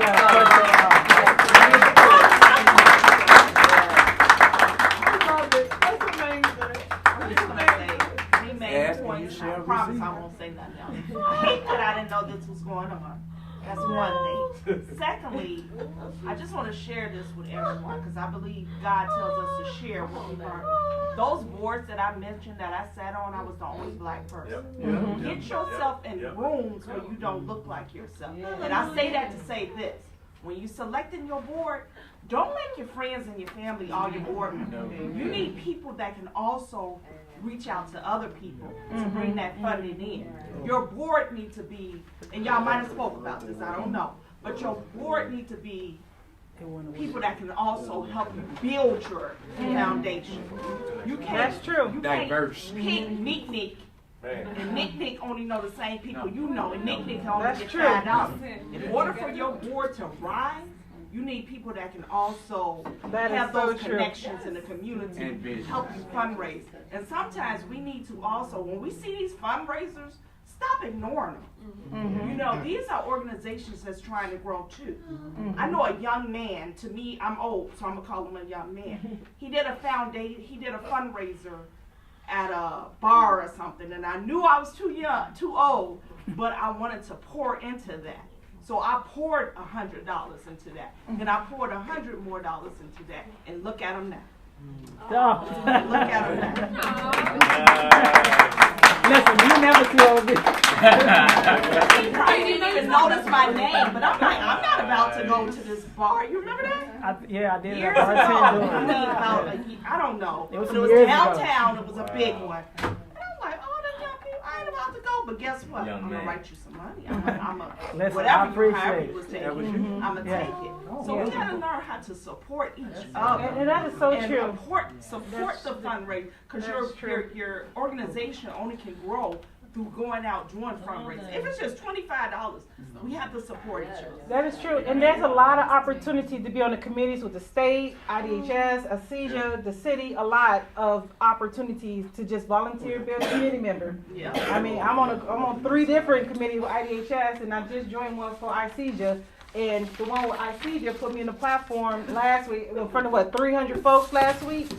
I promise I won't say nothing else. I hate that I didn't know this was going on. That's one thing. Secondly, I just want to share this with everyone because I believe God tells us to share what we learn. Those boards that I mentioned that I sat on, I was the only black person. Get yourself in rooms where you don't look like yourself. And I say that to say this. When you're selecting your board, don't make your friends and your family all your board members. You need people that can also reach out to other people to bring that funding in. Your board needs to be, and y'all might have spoke about this, I don't know, but your board needs to be people that can also help you build your foundation. You can't, That's true. You Diverse. Pick Nick. And Nick only know the same people you know, and Nick only That's get true. $5. In order for your board to rise, you need people that can also have those connections in the community, help you fundraise. And sometimes we need to also, when we see these fundraisers, stop ignoring them. You know, these are organizations that's trying to grow too. I know a young man, to me, I'm old, so I'm gonna call him a young man. He did a fundraiser at a bar or something, and I knew I was too old, but I wanted to pour into that. So I poured $100 into that, and I poured $100 more into that, and look at him now. Look at him now. Listen, you never too old. He probably didn't even notice my name, but I'm like, I'm not about to go to this bar. You remember that? I did. Years ago. I mean, about a year, I don't know. It was But it was years downtown. It was a big one. And I'm like, oh, them young people, I ain't about to go. But guess what? Young I'm going to man. write you some money. I'm Listen, whatever I appreciate however it. you was taking, I'm going to take it. So we got to learn how to support each other. And that is so and true. Support the fundraiser, because your organization only can grow through going out doing fundraising. If it's just $25, we have to support each other. That is true. And there's a lot of opportunity to be on the committees with the state, IDHS, ASEJA, the city, a lot of opportunities to just volunteer, be a committee member. Yeah. I mean, I'm on 3 different committees with IDHS, and I just joined one for ASEJA. And the one with ASEJA put me in the platform last week in front of 300 folks last week.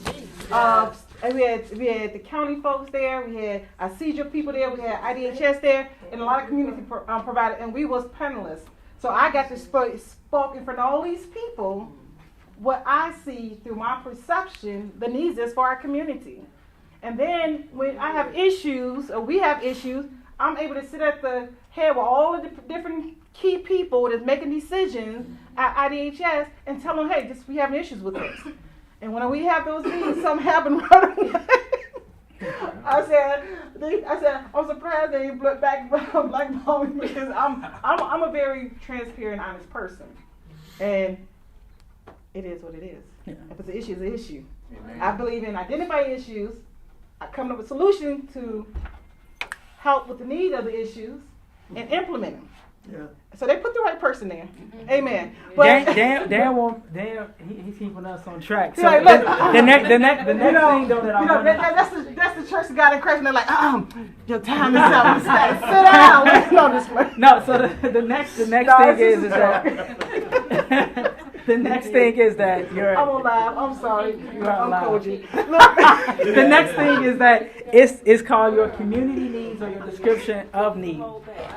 And we had the county folks there, we had ASEJA people there, we had IDHS there, and a lot of community providers, and we was panelists. So I got to spoke in front of all these people what I see through my perception, the needs is for our community. And then when I have issues, or we have issues, I'm able to sit at the head with all of the different key people that's making decisions at IDHS and tell them, hey, we having issues with this. And when we have those meetings, something happened right away. I said, I'm surprised they ain't blackball me because I'm a very transparent, honest person, and it is what it is. Yeah. If it's an issue, it's an issue. Amen. I believe in identifying issues, coming up with solutions to help with the need of the issues, and implement them. Yeah. So they put the right person there. Amen. But he's keeping us on track. So like, look, the next thing though that I want that's the church of God in Christ, and they're like, your time is up. Sit down. No, this way. No, so the next thing is that the next thing is that you're. I'm on live. I'm sorry. I'm Koji. The next thing is that it's called your community needs or your description of need.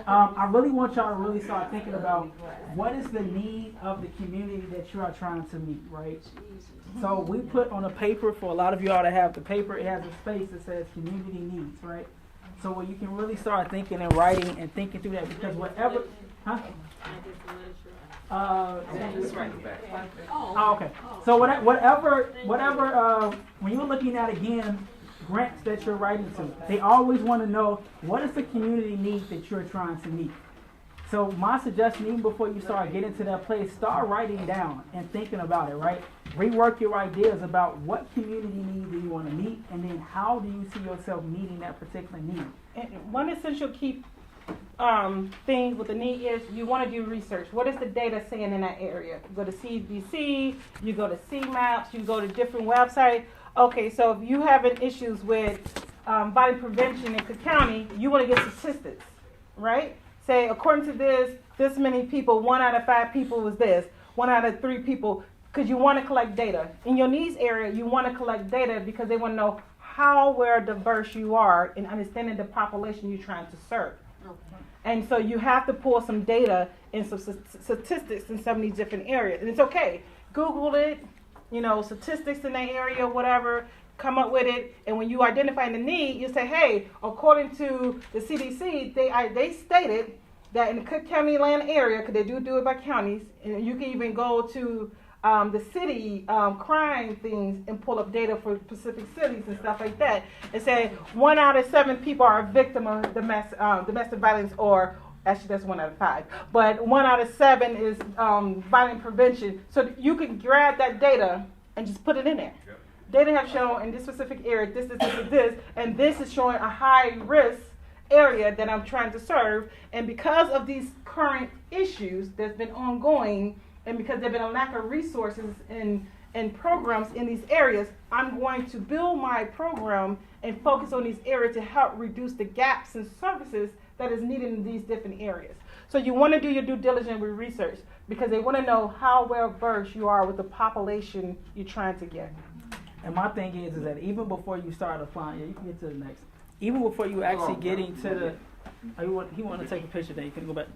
I really want y'all to really start thinking about what is the need of the community that you are trying to meet, right? So we put on a paper for a lot of y'all to have the paper. It has a space that says community needs, right? So where you can really start thinking and writing and thinking through that, because whatever, huh? Oh, okay. So whatever, when you're looking at, again, grants that you're writing to, they always want to know what is the community need that you're trying to meet. So my suggestion, even before you start getting to that place, start writing down and thinking about it, right? Rework your ideas about what community need do you want to meet, and then how do you see yourself meeting that particular need. And one essential key thing with the need is you want to do research. What is the data saying in that area? You go to CDC, you go to CMAPS, you go to different websites. Okay, so if you having issues with violence prevention in Cook County, you want to get statistics, right? Say, according to this many people, 1 out of 5 people was this, 1 out of 3 people, because you want to collect data. In your needs area, you want to collect data because they want to know how well diverse you are in understanding the population you're trying to serve. Okay. And so you have to pull some data and some statistics in some of these different areas. And it's okay. Google it, statistics in that area, whatever, come up with it. And when you identify the need, you say, hey, according to the CDC, they stated that in the Cook County land area, because they do it by counties, and you can even go to the city crime things and pull up data for specific cities and stuff like that, and say 1 out of 7 people are a victim of domestic violence, or actually that's 1 out of 5, but 1 out of 7 is violence prevention. So you can grab that data and just put it in there. Yep. Data have shown in this specific area this, and this is showing a high risk area that I'm trying to serve. And because of these current issues that's been ongoing, and because there's been a lack of resources and programs in these areas, I'm going to build my program and focus on these areas to help reduce the gaps in services that is needed in these different areas. So you want to do your due diligence with research, because they want to know how well versed you are with the population you're trying to get. And my thing is that even before you start applying, you can get to the next. Even before you actually getting to the, he want to take a picture. Then you can go back.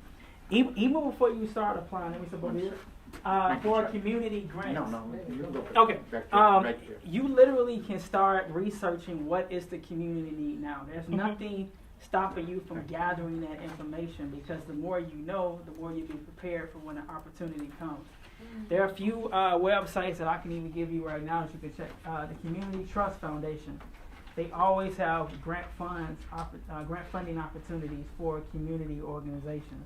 Even before you start applying, let me say here. For community grants. Okay. You literally can start researching what is the community need now. There's nothing stopping you from gathering that information, because the more you know, the more you be prepared for when the opportunity comes. There are a few websites that I can even give you right now that you can check. The Community Trust Foundation. They always have grant funding opportunities for community organizations.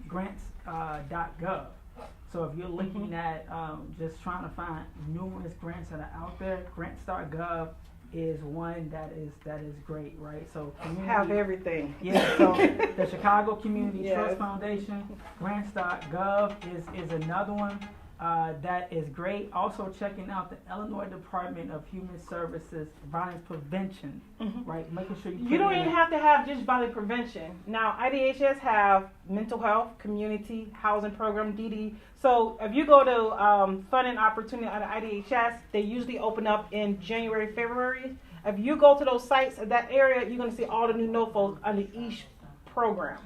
Grants.gov. So if you're looking at just trying to find numerous grants that are out there, grants.gov is one that is great, right? So have everything. Yeah. So the Chicago Community Trust Foundation, grants.gov is another one that is great. Also checking out the Illinois Department of Human Services Violence Prevention, right? Making sure you don't even have to have just violence prevention. Now IDHS have mental health, community housing program, DD. So if you go to funding opportunity under IDHS, they usually open up in January, February. If you go to those sites of that area, you're going to see all the new NOFOs under each program.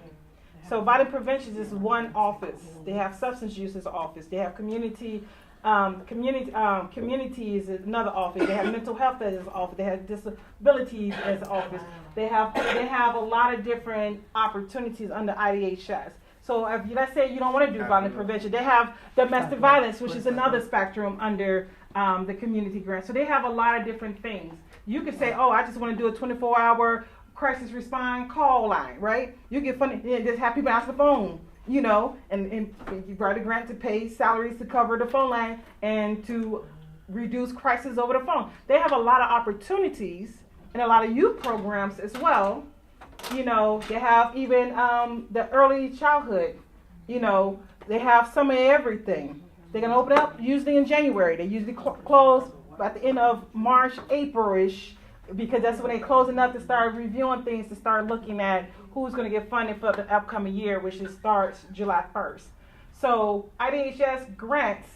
So violence prevention is one office. They have substance use as an office. They have community is another office. They have mental health as an office. They have disabilities as an office. They have a lot of different opportunities under IDHS. So if let's say you don't want to do violence prevention, they have domestic violence, which is another spectrum under the community grant. So they have a lot of different things. You could say, oh, I just want to do a 24-hour crisis response call line, right? You get funny, just have people answer the phone, and you write a grant to pay salaries to cover the phone line and to reduce crisis over the phone. They have a lot of opportunities and a lot of youth programs as well. They have even the early childhood, they have some of everything. They're going to open up usually in January. They usually close at the end of March, April-ish, because that's when they're closing up to start reviewing things, to start looking at who's going to get funding for the upcoming year, which starts July 1st. So IDHS grants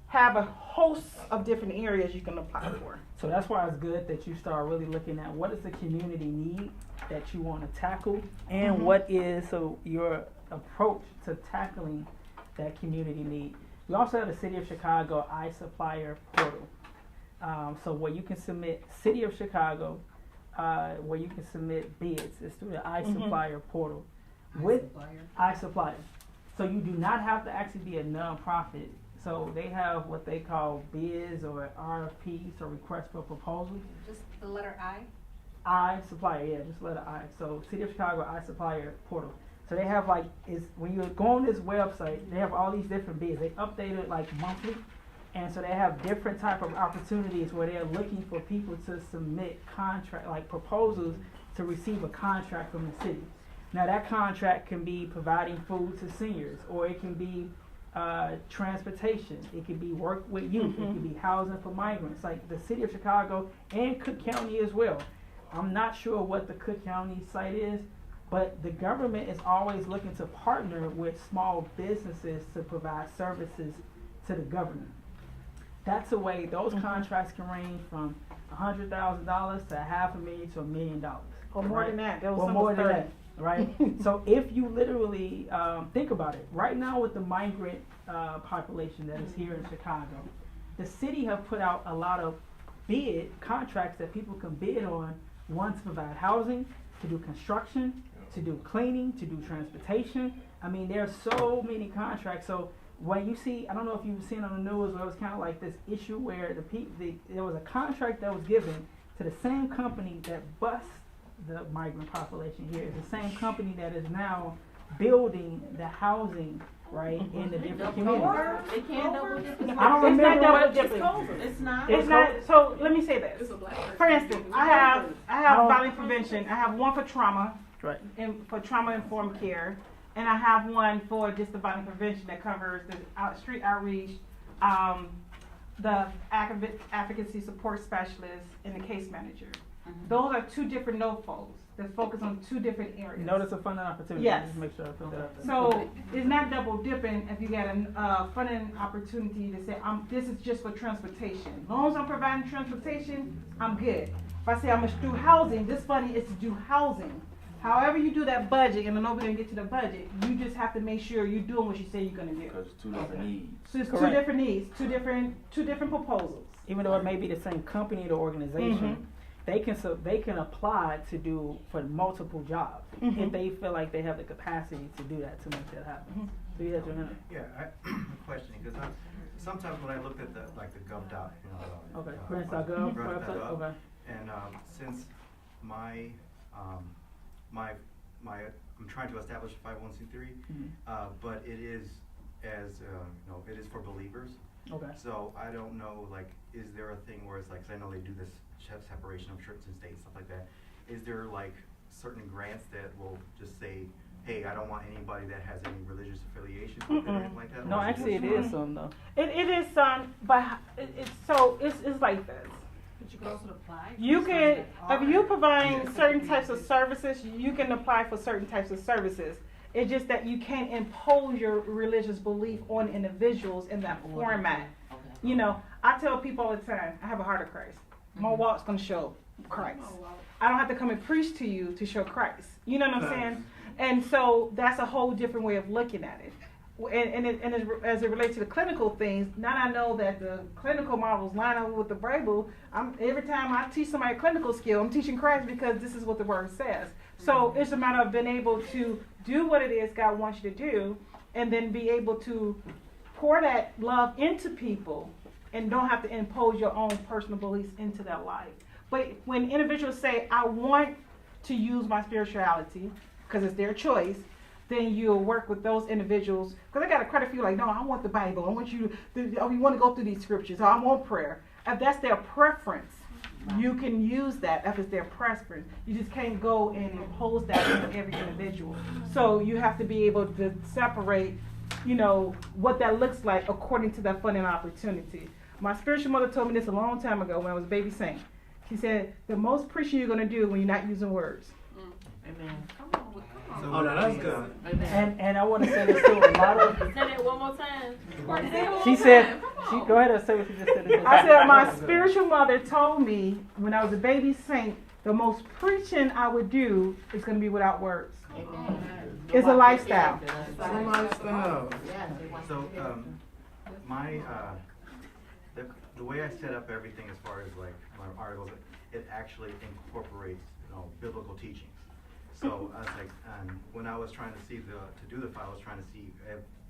have a host of different areas you can apply for. So that's why it's good that you start really looking at what is the community need that you want to tackle, and what is your approach to tackling that community need. We also have the City of Chicago iSupplier portal. So where you can submit City of Chicago where you can submit bids. It's through the iSupplier portal. With iSupplier. So you do not have to actually be a nonprofit. So they have what they call bids or RFPs, or requests for proposals. Just the letter I? iSupplier, yeah, just letter I. So City of Chicago iSupplier portal. So they have when you go on this website, they have all these different bids. They update it like monthly. And so they have different type of opportunities where they're looking for people to submit proposals to receive a contract from the city. Now that contract can be providing food to seniors, or it can be transportation. It could be work with youth. It could be housing for migrants, like the City of Chicago and Cook County as well. I'm not sure what the Cook County site is, but the government is always looking to partner with small businesses to provide services to the government. That's a way. Those contracts can range from $100,000 to $500,000 to $1 million, Or more right? than that. Or more than that, right? So if you literally think about it, right now with the migrant population that is here in Chicago, the city have put out a lot of bid contracts that people can bid on. One, to provide housing, to do construction, to do cleaning, to do transportation. I mean, there are so many contracts. So when you see, I don't know if you've seen on the news, where it was kind of like this issue where there was a contract that was given to the same company that bussed the migrant population here. It's the same company that is now building the housing, right, in the different communities. They can't double dip. I don't remember what It's not. It's not. So let me say this. It's a black person. For instance, I have violence prevention. I have one for trauma, right, and for trauma-informed care, and I have one for just the violence prevention that covers the street outreach, the advocacy support specialist, and the case manager. Those are two different NOFOs that focus on two different areas. Notice a funding opportunity. Yes. Just make sure I put that up there. So it's not double dipping if you get a funding opportunity to say, this is just for transportation. As long as I'm providing transportation, I'm good. If I say I'm going to do housing, this funding is to do housing. However you do that budget, and I know we're going to get to the budget, you just have to make sure you're doing what you say you're going to do. Because it's two different needs. So it's Correct. two different needs, two different proposals. Even though it may be the same company or organization, they can apply to do for multiple jobs if they feel like they have the capacity to do that, to make that happen. So you have to Yeah, I'm questioning because sometimes when I looked at the gov.gov, okay, grants.gov website. Okay. And since I'm trying to establish a 501c3, but it is it is for believers. Okay. So I don't know, is there a thing where it's 'cause I know they do this separation of church and state, stuff like that. Is there certain grants that will just say, hey, I don't want anybody that has any religious affiliation with it or anything like that? No, actually it is some though. It is some, but it's like this. But you can also apply. You can, if you provide certain types of services, you can apply for certain types of services. It's just that you can't impose your religious belief on individuals in that format. You know, I tell people all the time, I have a heart of Christ. My walk's going to show Christ. I don't have to come and preach to you to show Christ. You know what I'm saying? And so that's a whole different way of looking at it. And as it relates to the clinical things, now I know that the clinical models line up with the Bible. Every time I teach somebody a clinical skill, I'm teaching Christ because this is what the Word says. So it's a matter of being able to do what it is God wants you to do, and then be able to pour that love into people and don't have to impose your own personal beliefs into their life. But when individuals say, I want to use my spirituality, because it's their choice, then you'll work with those individuals. Because I got quite a few no, I want the Bible. I want you want to go through these scriptures. Or I want prayer. If that's their preference, you can use that if it's their preference. You just can't go and impose that on every individual. So you have to be able to separate, what that looks like according to that funding opportunity. My spiritual mother told me this a long time ago when I was a baby saint. She said, the most preaching you're going to do when you're not using words. Amen. Come on. So that's good. And I want to say this too. A lot of Say that one more time. she said, go ahead and say what you just said. I said, my spiritual mother told me when I was a baby saint, the most preaching I would do is going to be without words. It's a lifestyle. So the way I set up everything as far as my articles, it actually incorporates, biblical teachings. So I was like, when I was trying to see to do the file, I was trying to see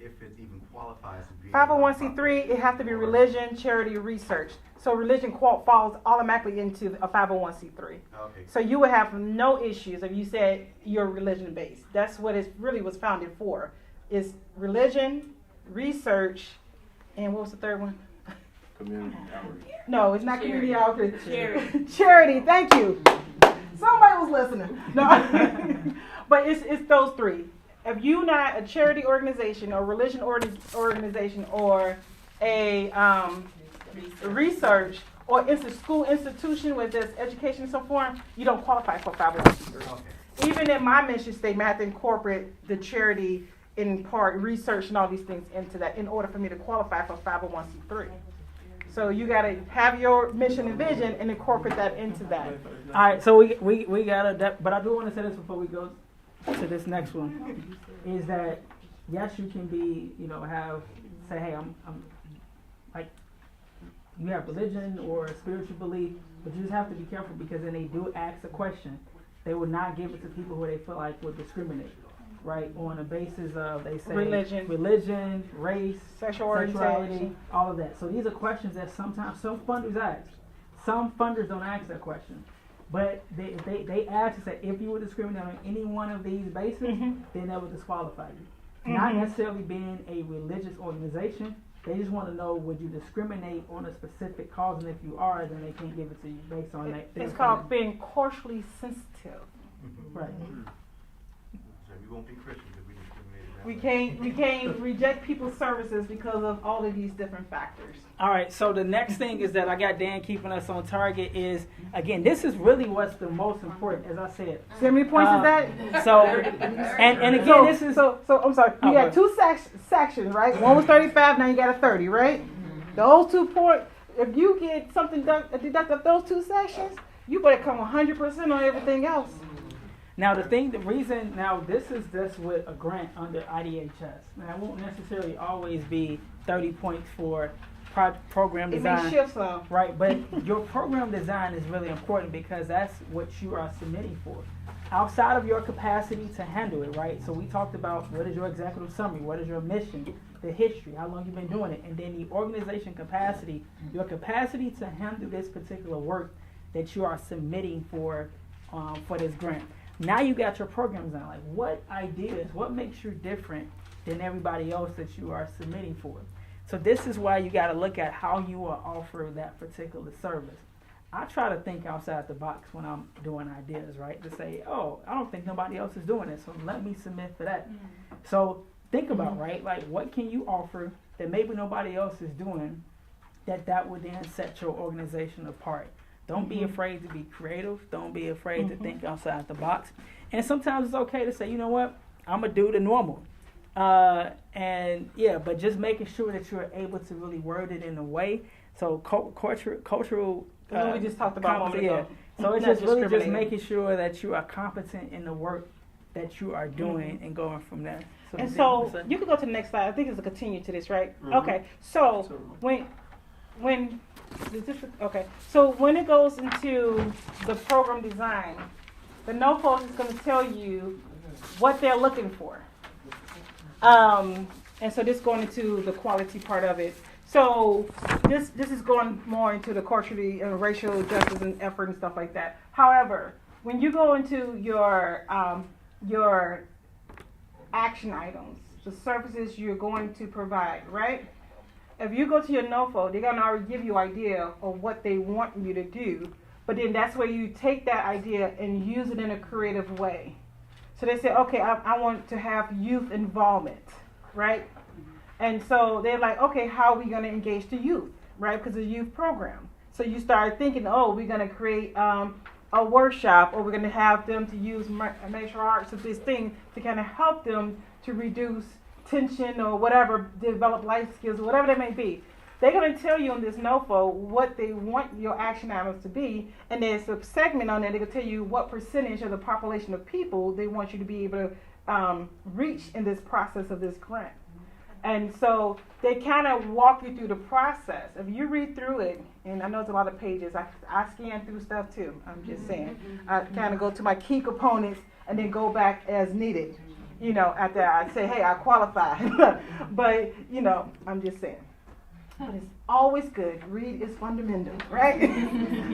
if it even qualifies to be 501c3, it has to be religion, charity, research. So religion falls automatically into a 501c3. Okay. So you would have no issues if you said you're religion based. That's what it really was founded for. Is religion, research, and what was the third one? Community outreach. No, it's not community outreach. Charity. Charity. Thank you. Somebody was listening. No, but it's those three. If you're not a charity organization or religion organization or a research or school institution with this education in some form, you don't qualify for 501c3. Okay. Even in my mission statement, I have to incorporate the charity in part, research and all these things into that in order for me to qualify for 501c3. So you got to have your mission and vision and incorporate that into that. All right, so we got to, but I do want to say this before we go to this next one, is that yes, you can be, say, hey, I'm like, you have religion or spiritual belief, but you just have to be careful because then they do ask a question. They will not give it to people who they feel like would discriminate, right? On the basis of, they say, religion, race, sexuality, all of that. So these are questions that sometimes some funders ask. Some funders don't ask that question. But they ask us that if you were discriminating on any one of these bases, then that would disqualify you. Not necessarily being a religious organization. They just want to know, would you discriminate on a specific cause, and if you are, then they can't give it to you based on that. It's called being culturally sensitive. Right. So we won't be Christians if we discriminate. We can't reject people's services because of all of these different factors. All right, so the next thing is that I got Dan keeping us on target is, again, this is really what's the most important, as I said. So how many points is that? So, and again, this is... So I'm sorry, you got two sections, right? One was 35, now you got a 30, right? Those 2 points, if you get something deducted of those two sections, you better come 100% on everything else. Now, this is just with a grant under IDHS. Now, it won't necessarily always be 30 points for program design. It may shift some. Right, but your program design is really important because that's what you are submitting for. Outside of your capacity to handle it, right? So we talked about what is your executive summary, what is your mission, the history, how long you've been doing it, and then the organization capacity, your capacity to handle this particular work that you are submitting for this grant. Now you got your program design. Like, what ideas, what makes you different than everybody else that you are submitting for? So this is why you got to look at how you will offer that particular service. I try to think outside the box when I'm doing ideas, right? To say, oh, I don't think nobody else is doing it, so let me submit for that. So think about, right? Like, what can you offer that maybe nobody else is doing that would then set your organization apart? Don't be afraid to be creative. Don't be afraid to think outside the box. And sometimes it's okay to say, you know what? I'm going to do the normal. But just making sure that you're able to really word it in a way. So cultural we just talked about a moment ago. So it's just really just making sure that you are competent in the work that you are doing and going from there. So you can go to the next slide. I think it's a continue to this, right? Okay. So when it goes into the program design, the NOFOS is going to tell you what they're looking for. And so this going into the quality part of it. So this is going more into the culturally and racial justice and effort and stuff like that. However, when you go into your action items, the services you're going to provide, right? If you go to your NOFO, they're going to already give you an idea of what they want you to do. But then that's where you take that idea and use it in a creative way. So they say, okay, I want to have youth involvement, right? And so they're like, okay, how are we going to engage the youth, right? Because it's a youth program. So you start thinking, oh, we're going to create a workshop, or we're going to have them to use martial arts of this thing to kind of help them to reduce tension or whatever, develop life skills, or whatever they may be. They're going to tell you on this NOFO what they want your action items to be, and there's a segment on there that will tell you what percentage of the population of people they want you to be able to reach in this process of this grant. And so they kind of walk you through the process. If you read through it, and I know it's a lot of pages, I scan through stuff too. I'm just saying. I kind of go to my key components and then go back as needed. After I say, hey, I qualify. But, I'm just saying. But it's always good. Read is fundamental, right?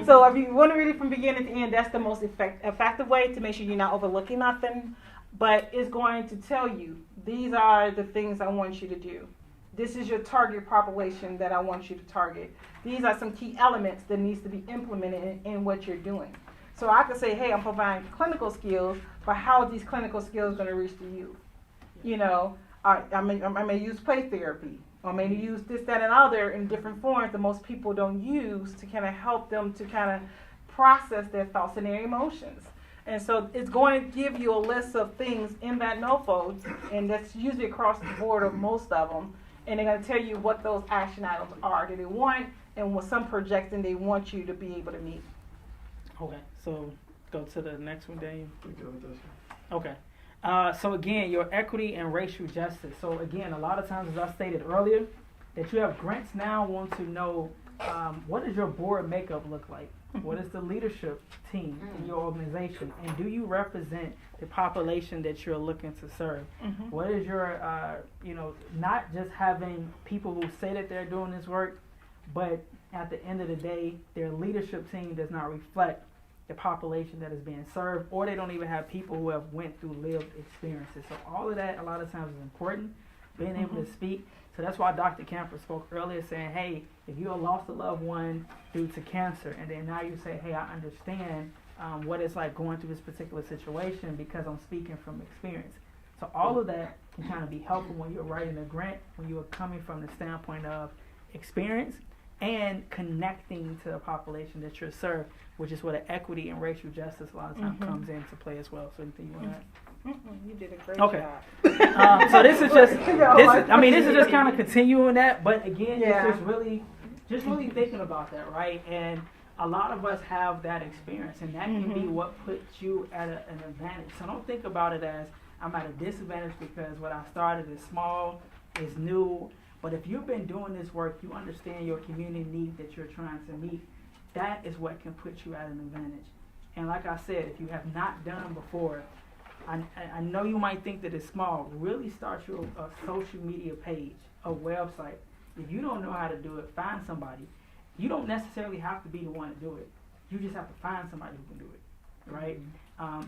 So if you want to read it from beginning to end, that's the most effective way to make sure you're not overlooking nothing. But it's going to tell you, these are the things I want you to do. This is your target population that I want you to target. These are some key elements that needs to be implemented in what you're doing. So I could say, hey, I'm providing clinical skills, but how are these clinical skills going to reach the youth? I may use play therapy, or maybe use this, that, and other in different forms that most people don't use to kind of help them to kind of process their thoughts and their emotions. And so it's going to give you a list of things in that notebook, and that's usually across the board of most of them. And they're going to tell you what those action items are that they want and what some projection they want you to be able to meet. Okay, so go to the next one, Daniel. Okay. So again, your equity and racial justice. So again, a lot of times, as I stated earlier, that you have grants now want to know what does your board makeup look like? What is the leadership team in your organization? And do you represent the population that you're looking to serve? What is your, not just having people who say that they're doing this work, but at the end of the day, their leadership team does not reflect the population that is being served, or they don't even have people who have went through lived experiences. So all of that a lot of times is important, being able to speak. So that's why Dr. Camper spoke earlier saying, hey, if you have lost a loved one due to cancer, and then now you say, hey, I understand what it's like going through this particular situation because I'm speaking from experience. So all of that can kind of be helpful when you're writing a grant, when you are coming from the standpoint of experience and connecting to the population that you're served, which is where the equity and racial justice a lot of times comes into play as well. So anything you want to add? You did a great Okay. job. So this is just, this is just kind of continuing that, but again, Yeah. it's just really thinking about that, right? And a lot of us have that experience, and that can be what puts you at an advantage. So don't think about it as I'm at a disadvantage because what I started is small, is new. But if you've been doing this work, you understand your community need that you're trying to meet. That is what can put you at an advantage. And like I said, if you have not done before, I know you might think that it's small. Really start your social media page, a website. If you don't know how to do it, find somebody. You don't necessarily have to be the one to do it. You just have to find somebody who can do it, right?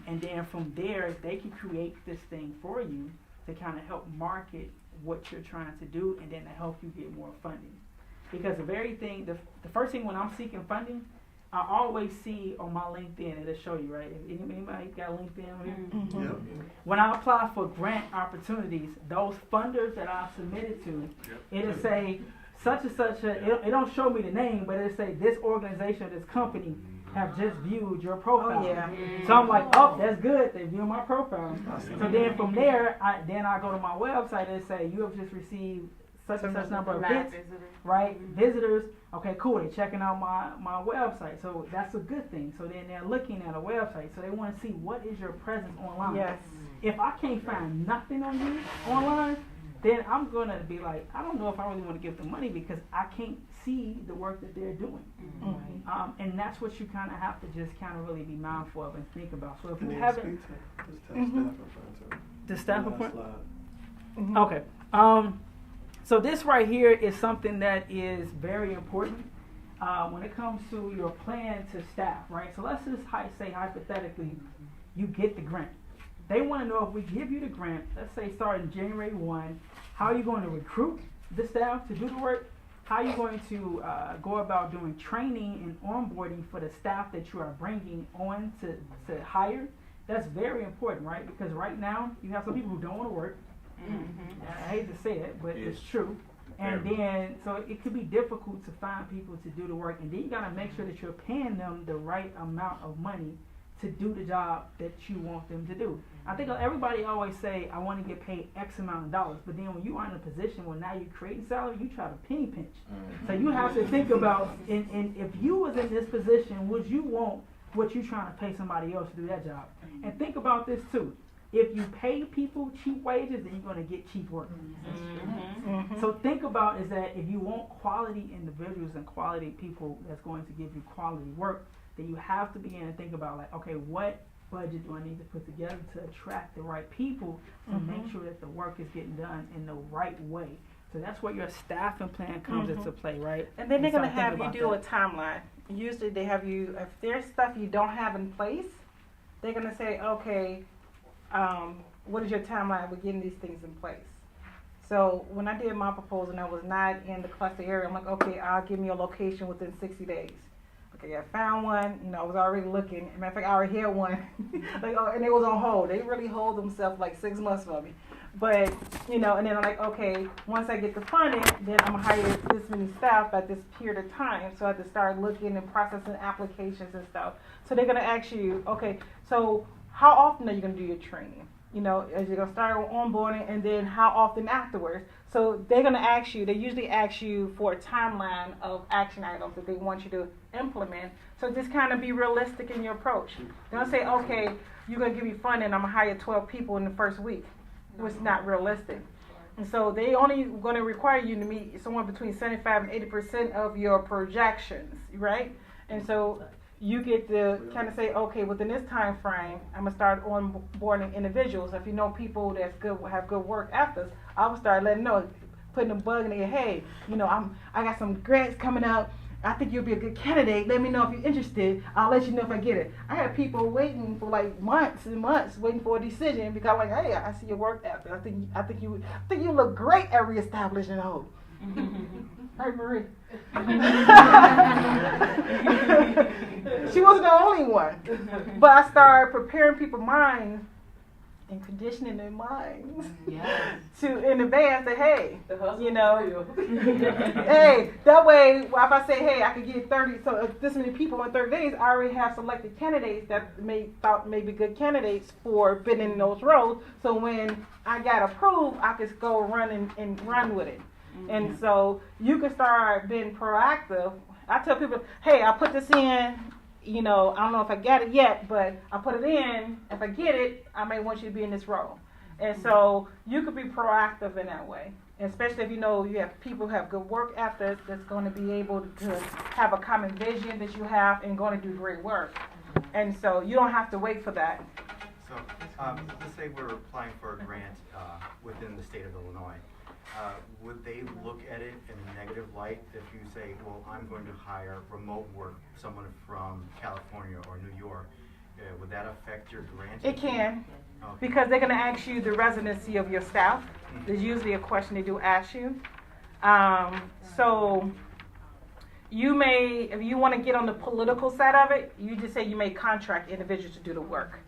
And then from there, they can create this thing for you to kind of help market what you're trying to do, and then to help you get more funding. Because the first thing when I'm seeking funding, I always see on my LinkedIn, it'll show you, right? If anybody got LinkedIn here? When I apply for grant opportunities, those funders that I submitted to, it'll say such and such, it don't show me the name, but it'll say this organization or this company have just viewed your profile. Oh, yeah. So I'm like, oh, that's good, they view my profile. So then from there, I go to my website and say, you have just received such and such number of hits, right? Visitors. Okay, cool. They're checking out my website. So that's a good thing. So then they're looking at a website. So they want to see what is your presence online. Yes. If I can't find nothing on you online, then I'm going to be like, I don't know if I really want to give them money because I can't see the work that they're doing. And that's what you kind of have to just kind of really be mindful of and think about. So if you haven't... The staff appointment? Okay. So this right here is something that is very important when it comes to your plan to staff, right? So let's just say hypothetically, you get the grant. They want to know if we give you the grant, let's say starting January 1, how are you going to recruit the staff to do the work? How are you going to go about doing training and onboarding for the staff that you are bringing on to hire? That's very important, right? Because right now, you have some people who don't want to work. I hate to say it, but it's true. And then, so it could be difficult to find people to do the work. And then you got to make sure that you're paying them the right amount of money to do the job that you want them to do. I think everybody always say, I want to get paid X amount of dollars. But then when you are in a position where now you're creating salary, you try to penny pinch. So you have to think about, and if you was in this position, would you want what you're trying to pay somebody else to do that job? And think about this too. if you pay people cheap wages, then you're gonna get cheap work. So think about is that if you want quality individuals and quality people that's going to give you quality work, then you have to begin to think about like, okay, what budget do I need to put together to attract the right people to make sure that the work is getting done in the right way. So that's where your staffing plan comes into play, right? And then they're going to start have thinking you do about a timeline. Usually they have you, if there's stuff you don't have in place, they're going to say, okay, what is your timeline with getting these things in place? So when I did my proposal and I was not in the cluster area, I'm like, okay, I'll give me a location within 60 days. Okay, I found one, you know, I was already looking. Matter of fact, I already had one, like, and it was on hold. They really hold themselves like 6 months for me. But, you know, and then I'm like, okay, once I get the funding, then I'm going to hire this many staff at this period of time. So I have to start looking and processing applications and stuff. So they're going to ask you, okay, so how often are you going to do your training? You know, as you're going to start onboarding, and then how often afterwards. So they're going to ask you, they usually ask you for a timeline of action items that they want you to implement. So just kind of be realistic in your approach. They don't say, okay, you're going to give me funding, I'm going to hire 12 people in the first week. It's not realistic. And so they only going to require you to meet somewhere between 75 and 80% of your projections, right? And so you get to kind of say, okay, within this time frame, I'm gonna start onboarding individuals. If you know people that's good, have good work ethics, I will start letting them know, putting a bug in their head. You know, I got some grants coming up. I think you'll be a good candidate. Let me know if you're interested. I'll let you know if I get it. I had people waiting for like months and months, waiting for a decision because I'm like, hey, I see your work ethic. I think you look great at Reestablishing Hope. Hey, Marie. She wasn't the only one. But I started preparing people's minds and conditioning their minds to in advance that, hey, you know, hey, that way if I say, hey, I could get 30, so if this many people in 30 days, I already have selected candidates that thought may be good candidates for being in those roles. So when I got approved, I could go run and run with it. And so you can start being proactive. I tell people, hey, I put this in, you know, I don't know if I got it yet, but I put it in. If I get it, I may want you to be in this role. And so you could be proactive in that way, especially if you know you have people who have good work ethics that's going to be able to have a common vision that you have and going to do great work. And so you don't have to wait for that. So let's say we're applying for a grant within the state of Illinois. Would they look at it in a negative light if you say, well, I'm going to hire remote work, someone from California or New York? Would that affect your grant? It can, okay. Because they're going to ask you the residency of your staff. There's usually a question they do ask you. So you may, if you want to get on the political side of it, you just say you may contract individuals to do the work.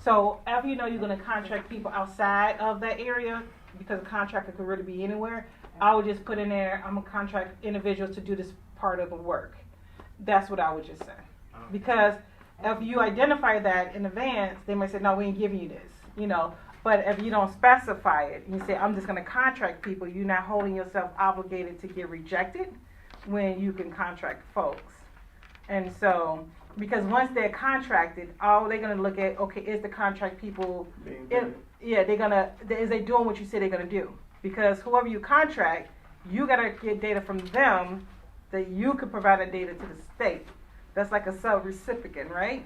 So if you know you're going to contract people outside of that area, because a contractor could really be anywhere, I would just put in there, I'm going to contract individuals to do this part of the work. That's what I would just say. Because if you identify that in advance, they might say, no, we ain't giving you this, you know. But if you don't specify it, you say, I'm just going to contract people, you're not holding yourself obligated to get rejected when you can contract folks. And so, because once they're contracted, all they're going to look at, okay, is the contract people, they're gonna, is they doing what you say they're gonna do? Because whoever you contract, you gotta get data from them that you could provide that data to the state. That's like a sub-recipient, right?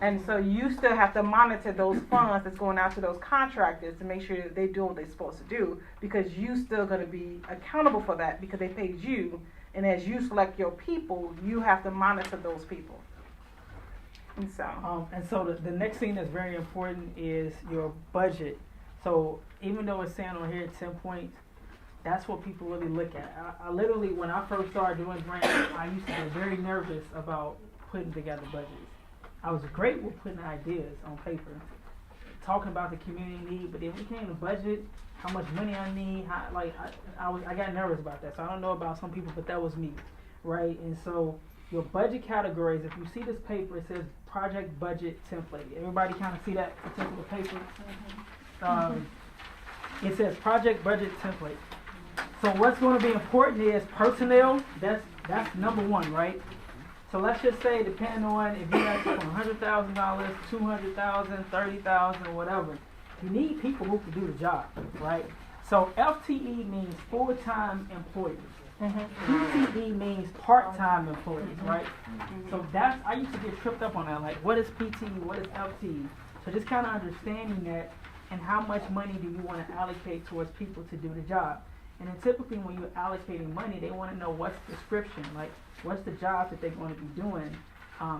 And so you still have to monitor those funds that's going out to those contractors to make sure that they do what they're supposed to do, because you still gonna be accountable for that because they paid you, and as you select your people, you have to monitor those people. And so, the next thing that's very important is your budget. So even though it's saying on here 10 points, that's what people really look at. I literally, when I first started doing grants, I used to get very nervous about putting together budgets. I was great with putting ideas on paper, talking about the community need, but then when it came to budget, how much money I need, I got nervous about that. So I don't know about some people, but that was me, right? And so your budget categories, if you see this paper, it says project budget template. Everybody kind of see that particular paper? It says project budget template. So what's going to be important is personnel. That's number one, right? So let's just say, depending on if you ask for $100,000, $200,000, $30,000, whatever, you need people who can do the job, right? So FTE means full-time employees. PTE means part-time employees, right? So I used to get tripped up on that, like what is PTE, what is FTE? So just kind of understanding that and how much money do you want to allocate towards people to do the job. And then typically when you're allocating money, they want to know what's the description, like what's the job that they're going to be doing,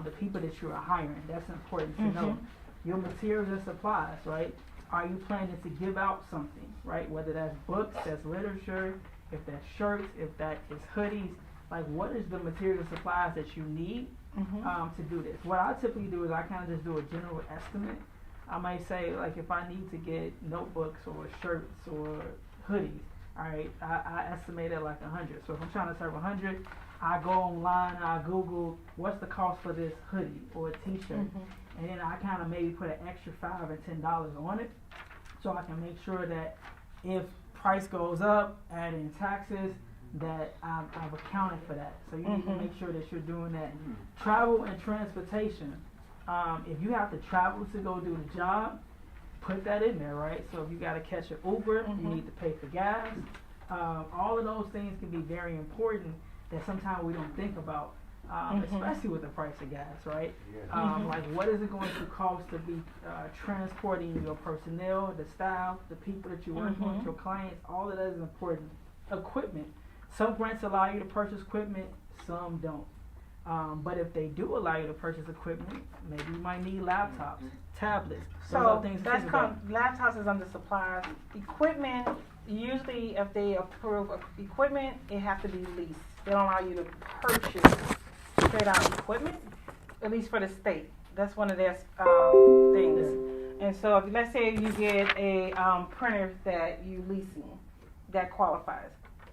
the people that you are hiring. That's important to know. Your materials and supplies, right? Are you planning to give out something, right? Whether that's books, that's literature, if that's shirts, if that is hoodies, like what is the materials and supplies that you need to do this? What I typically do is I kind of just do a general estimate. I might say like if I need to get notebooks or shirts or hoodies, all right, I estimate it like 100. So if I'm trying to serve 100, I go online and I Google what's the cost for this hoodie or a t-shirt. And then I kind of maybe put an extra $5 and $10 on it so I can make sure that if price goes up, add in taxes, that I've accounted for that. So you need to make sure that you're doing that. Travel and transportation. If you have to travel to go do the job, put that in there, right? So if you got to catch an Uber, you need to pay for gas. All of those things can be very important that sometimes we don't think about. Especially with the price of gas, right? Like what is it going to cost to be transporting your personnel, the staff, the people that you work with, your clients, all of that is important. Equipment. Some grants allow you to purchase equipment, some don't. But if they do allow you to purchase equipment, maybe you might need laptops, tablets. So that's laptops is under supplies. Equipment, usually if they approve of equipment, it has to be leased. They don't allow you to purchase straight out equipment, at least for the state. That's one of their things. And so if let's say you get a printer that you leasing, that qualifies.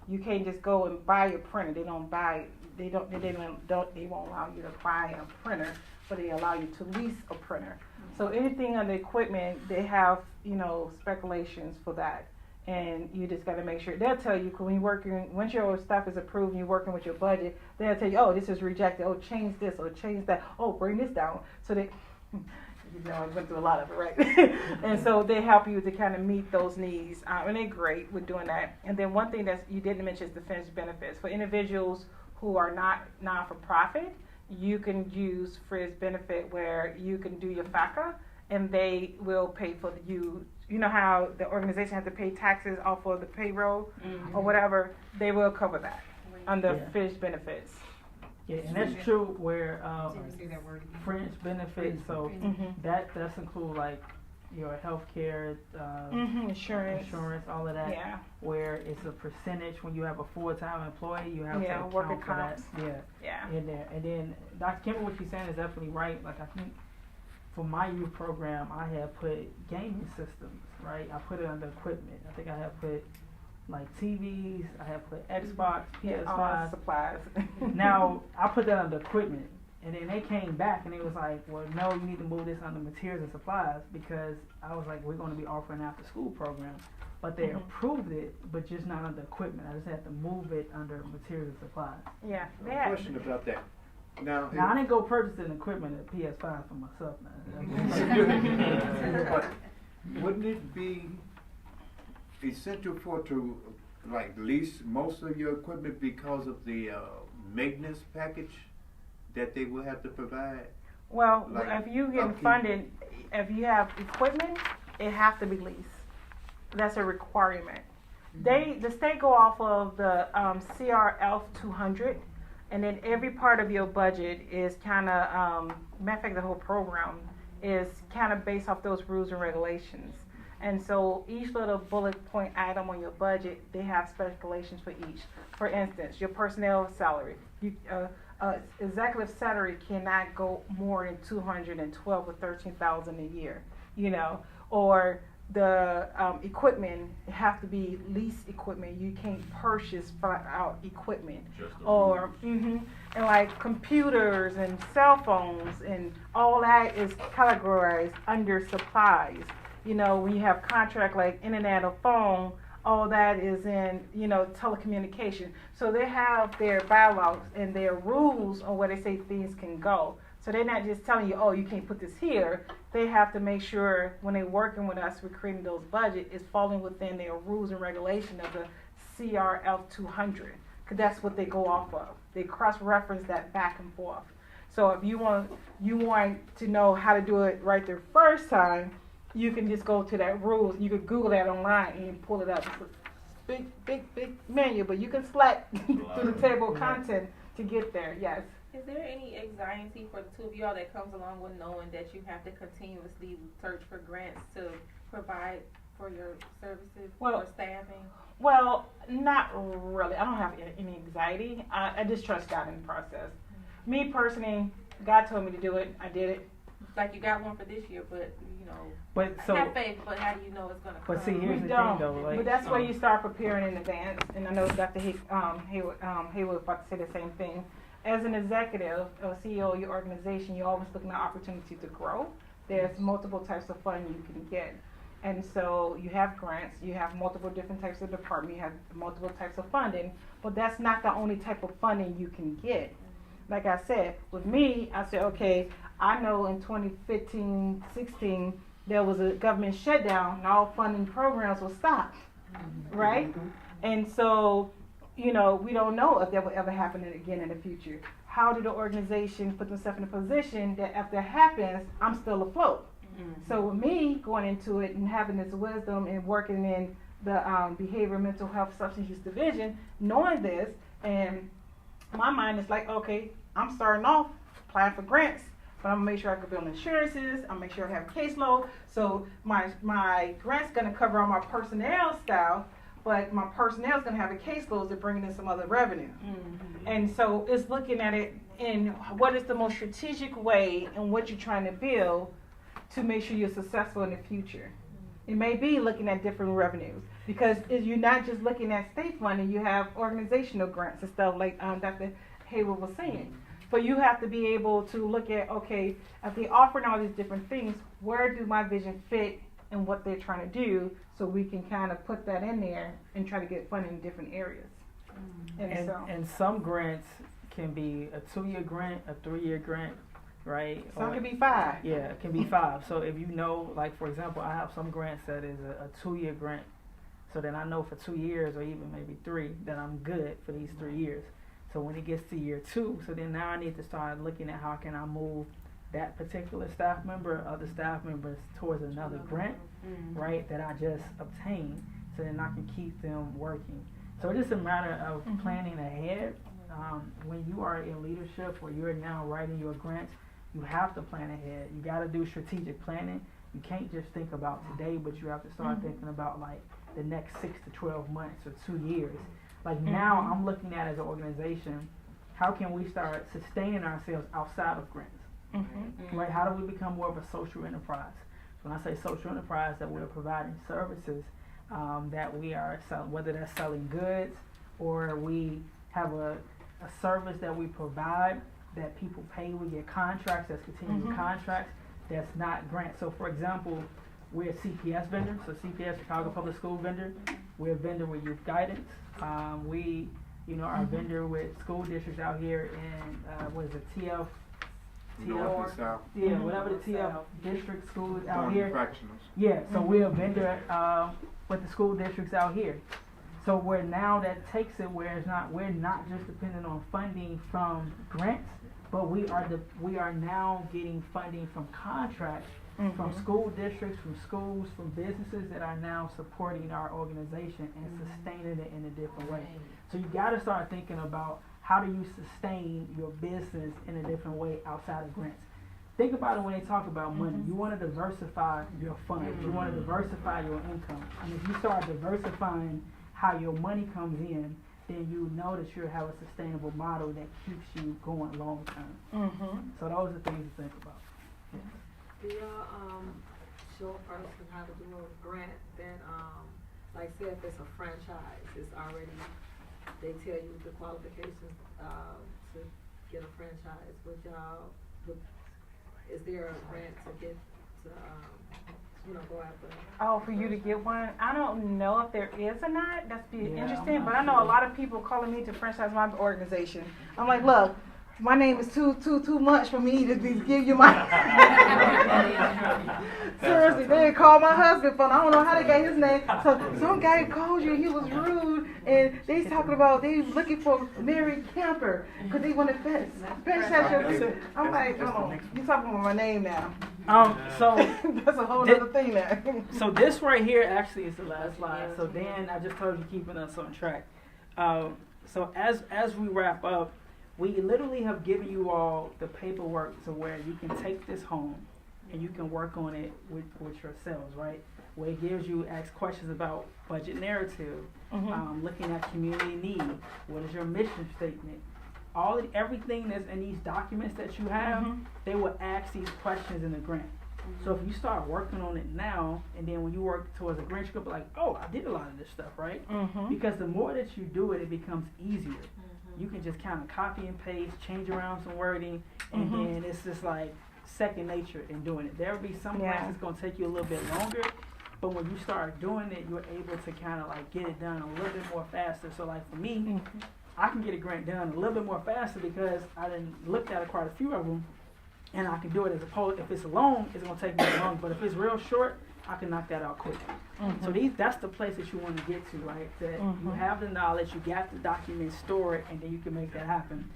You can't just go and buy a printer. They won't allow you to buy a printer, but they allow you to lease a printer. So anything under equipment, they have, speculations for that. And you just got to make sure, they'll tell you, when you're working, once your stuff is approved and you're working with your budget, they'll tell you, oh, this is rejected, oh, change this, or change that, oh, bring this down. So they, I went through a lot of it, right? And so they help you to kind of meet those needs, and they're great with doing that. And then one thing that you didn't mention is the fringe benefits. For individuals who are not non-for-profit, you can use fringe benefit where you can do your FACA, and they will pay for you. You know how the organization has to pay taxes off of the payroll or whatever, they will cover that under fringe benefits. Yeah, and that's true where fringe benefits, so that's include like your health care, insurance, all of that, where it's a percentage when you have a full-time employee, you have to account for that. In there. And then Dr. Kimber, what she's saying is definitely right. Like I think for my youth program, I have put gaming systems, right? I put it under equipment. I think I have put like TVs, I have put Xbox, PS5. Supplies. Now, I put that under equipment. And then they came back and they was like, well, no, you need to move this under materials and supplies, because I was like, we're going to be offering after school program. But they approved it, but just not under equipment. I just had to move it under materials and supplies. Yeah. Question about that. Now I didn't go purchasing equipment at PS5 for myself now. But wouldn't it be essential to like lease most of your equipment because of the maintenance package that they will have to provide? Well, like if you get funded, if you have equipment, it has to be leased. That's a requirement. The state go off of the CRF 200. And then every part of your budget is kind of, matter of fact, the whole program is kind of based off those rules and regulations. And so each little bullet point item on your budget, they have speculations for each. For instance, your personnel salary. Executive salary cannot go more than $212,000 or $13,000 a year, or the equipment have to be leased equipment. You can't purchase out equipment, or and like computers and cell phones and all that is categorized under supplies. When you have contract like internet or phone, all that is in telecommunication. So they have their bylaws and their rules on where they say things can go. So they're not just telling you, oh, you can't put this here. They have to make sure when they're working with us, we're creating those budgets, it's falling within their rules and regulation of the CRF 200, because that's what they go off of. They cross-reference that back and forth. So if you want to know how to do it right the first time, you can just go to that rules. You could Google that online and pull it up. It's a big menu, but you can select through the table of content to get there. Yes. Is there any anxiety for the two of y'all that comes along with knowing that you have to continuously search for grants to provide for your services or staffing? Well, not really. I don't have any anxiety. I just trust God in the process. Mm-hmm. Me personally, God told me to do it. I did it. Like you got one for this year, but you know, but so have faith. But how do you know it's gonna come? But see, here's the thing, though. Like, but that's where you start preparing in advance. And I know Dr. Hayward was about to say the same thing. As an executive or CEO of your organization, you're always looking at opportunity to grow. There's multiple types of funding you can get. And so you have grants, you have multiple different types of department, you have multiple types of funding, but that's not the only type of funding you can get. Like I said, with me, I said, okay, I know in 2015, 16, there was a government shutdown and all funding programs were stopped, right? And so, you know, we don't know if that will ever happen again in the future. How did the organization put themselves in a position that if that happens, I'm still afloat? Mm-hmm. So with me going into it and having this wisdom and working in the behavior, mental health, substance use division, knowing this, and my mind is like, okay, I'm starting off applying for grants, but I'm gonna make sure I can build insurances, I'm make sure I have a caseload. So my grant's gonna cover all my personnel staff, but my personnel is going to have a caseload to bring in some other revenue. Mm-hmm. And so it's looking at it in what is the most strategic way and what you're trying to build to make sure you're successful in the future. It may be looking at different revenues, because you're not just looking at state funding, you have organizational grants and stuff like Dr. Hayward was saying. But you have to be able to look at, okay, if they're offering all these different things, where do my vision fit in what they're trying to do, so we can kind of put that in there and try to get funding in different areas. Mm-hmm. And some grants can be a 2-year grant, a 3-year grant, right? Some can be 5. Yeah, it can be 5. So if you know, like for example, I have some grants that is a 2-year grant. So then I know for 2 years or even maybe 3 that I'm good for these 3 years. So when it gets to year 2, so then now I need to start looking at how can I move that particular staff member or other staff members towards another grant, right, that I just obtained, so then I can keep them working. So it's just a matter of planning ahead. When you are in leadership or you're now writing your grants, you have to plan ahead. You got to do strategic planning. You can't just think about today, but you have to start thinking about like the next 6 to 12 months or 2 years. Like now I'm looking at as an organization, how can we start sustaining ourselves outside of grants? Right? How do we become more of a social enterprise? When I say social enterprise, that we're providing services that we are selling, whether that's selling goods or we have a service that we provide that people pay. We get contracts, that's continuing contracts, that's not grants. So for example, we're a CPS vendor, so CPS, Chicago Public School vendor. We're a vendor with youth guidance. We, you know, are a vendor with school districts out here in, what is it, TF? North and South. Yeah, whatever the TF district schools out here. Fractionals. Yeah, so we're a vendor with the school districts out here. So where now that takes it where we're not just dependent on funding from grants, but we are now getting funding from contracts from school districts, from schools, from businesses that are now supporting our organization and sustaining it in a different way. So you got to start thinking about how do you sustain your business in a different way outside of grants. Think about it when they talk about money. You want to diversify your funds. You want to diversify your income. And if you start diversifying how your money comes in, then you know that you'll have a sustainable model that keeps you going long term. So those are things to think about. Do y'all show a person how to do a grant that, like say if it's a franchise, it's already, they tell you the qualifications to get a franchise. Is there a grant to get to, go after? Oh, for you to get one? I don't know if there is or not. That's interesting. But I know a lot of people calling me to franchise my organization. I'm like, look, My name is too much for me to give you my. Seriously, they called my husband phone. I don't know how they got his name. So some guy called you and he was rude, and they talking about they looking for Mary Camper because they want to fence your. I'm like, hold on, you talking about my name now? So That's a whole other thing now. So this right here actually is the last slide. So Dan, I just told you keeping us on track. So as we wrap up, we literally have given you all the paperwork to where you can take this home and you can work on it with yourselves, right? Where it gives you ask questions about budget narrative, looking at community need, what is your mission statement, everything that's in these documents that you have, they will ask these questions in the grant. So if you start working on it now, and then when you work towards a grant, you're gonna be like, oh, I did a lot of this stuff, right? Because the more that you do it, it becomes easier. You can just kind of copy and paste, change around some wording, and then it's just like second nature in doing it. There will be some grants that's gonna take you a little bit longer, but when you start doing it, you're able to kind of like get it done a little bit more faster. So like for me, I can get a grant done a little bit more faster because I done looked at quite a few of them, and I can do it as opposed, if it's long, it's gonna take me long, but if it's real short, I can knock that out quick. So that's the place that you want to get to, right? That you have the knowledge, you got the documents, store it, and then you can make that happen.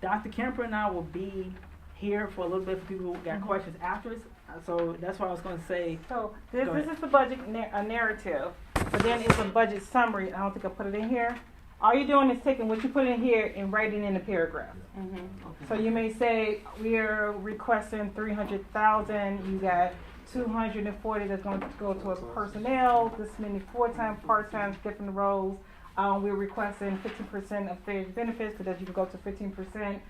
Dr. Kemper and I will be here for a little bit for people who got questions afterwards. So that's what I was going to say. So this is the budget narrative, but then it's a budget summary. I don't think I put it in here. All you're doing is taking what you put in here and writing in the paragraph. So you may say we are requesting $300,000. You got 240 that's going to go towards personnel. This many full-time, part-time, different roles. We're requesting 15% of fair benefits so that you can go to 15%.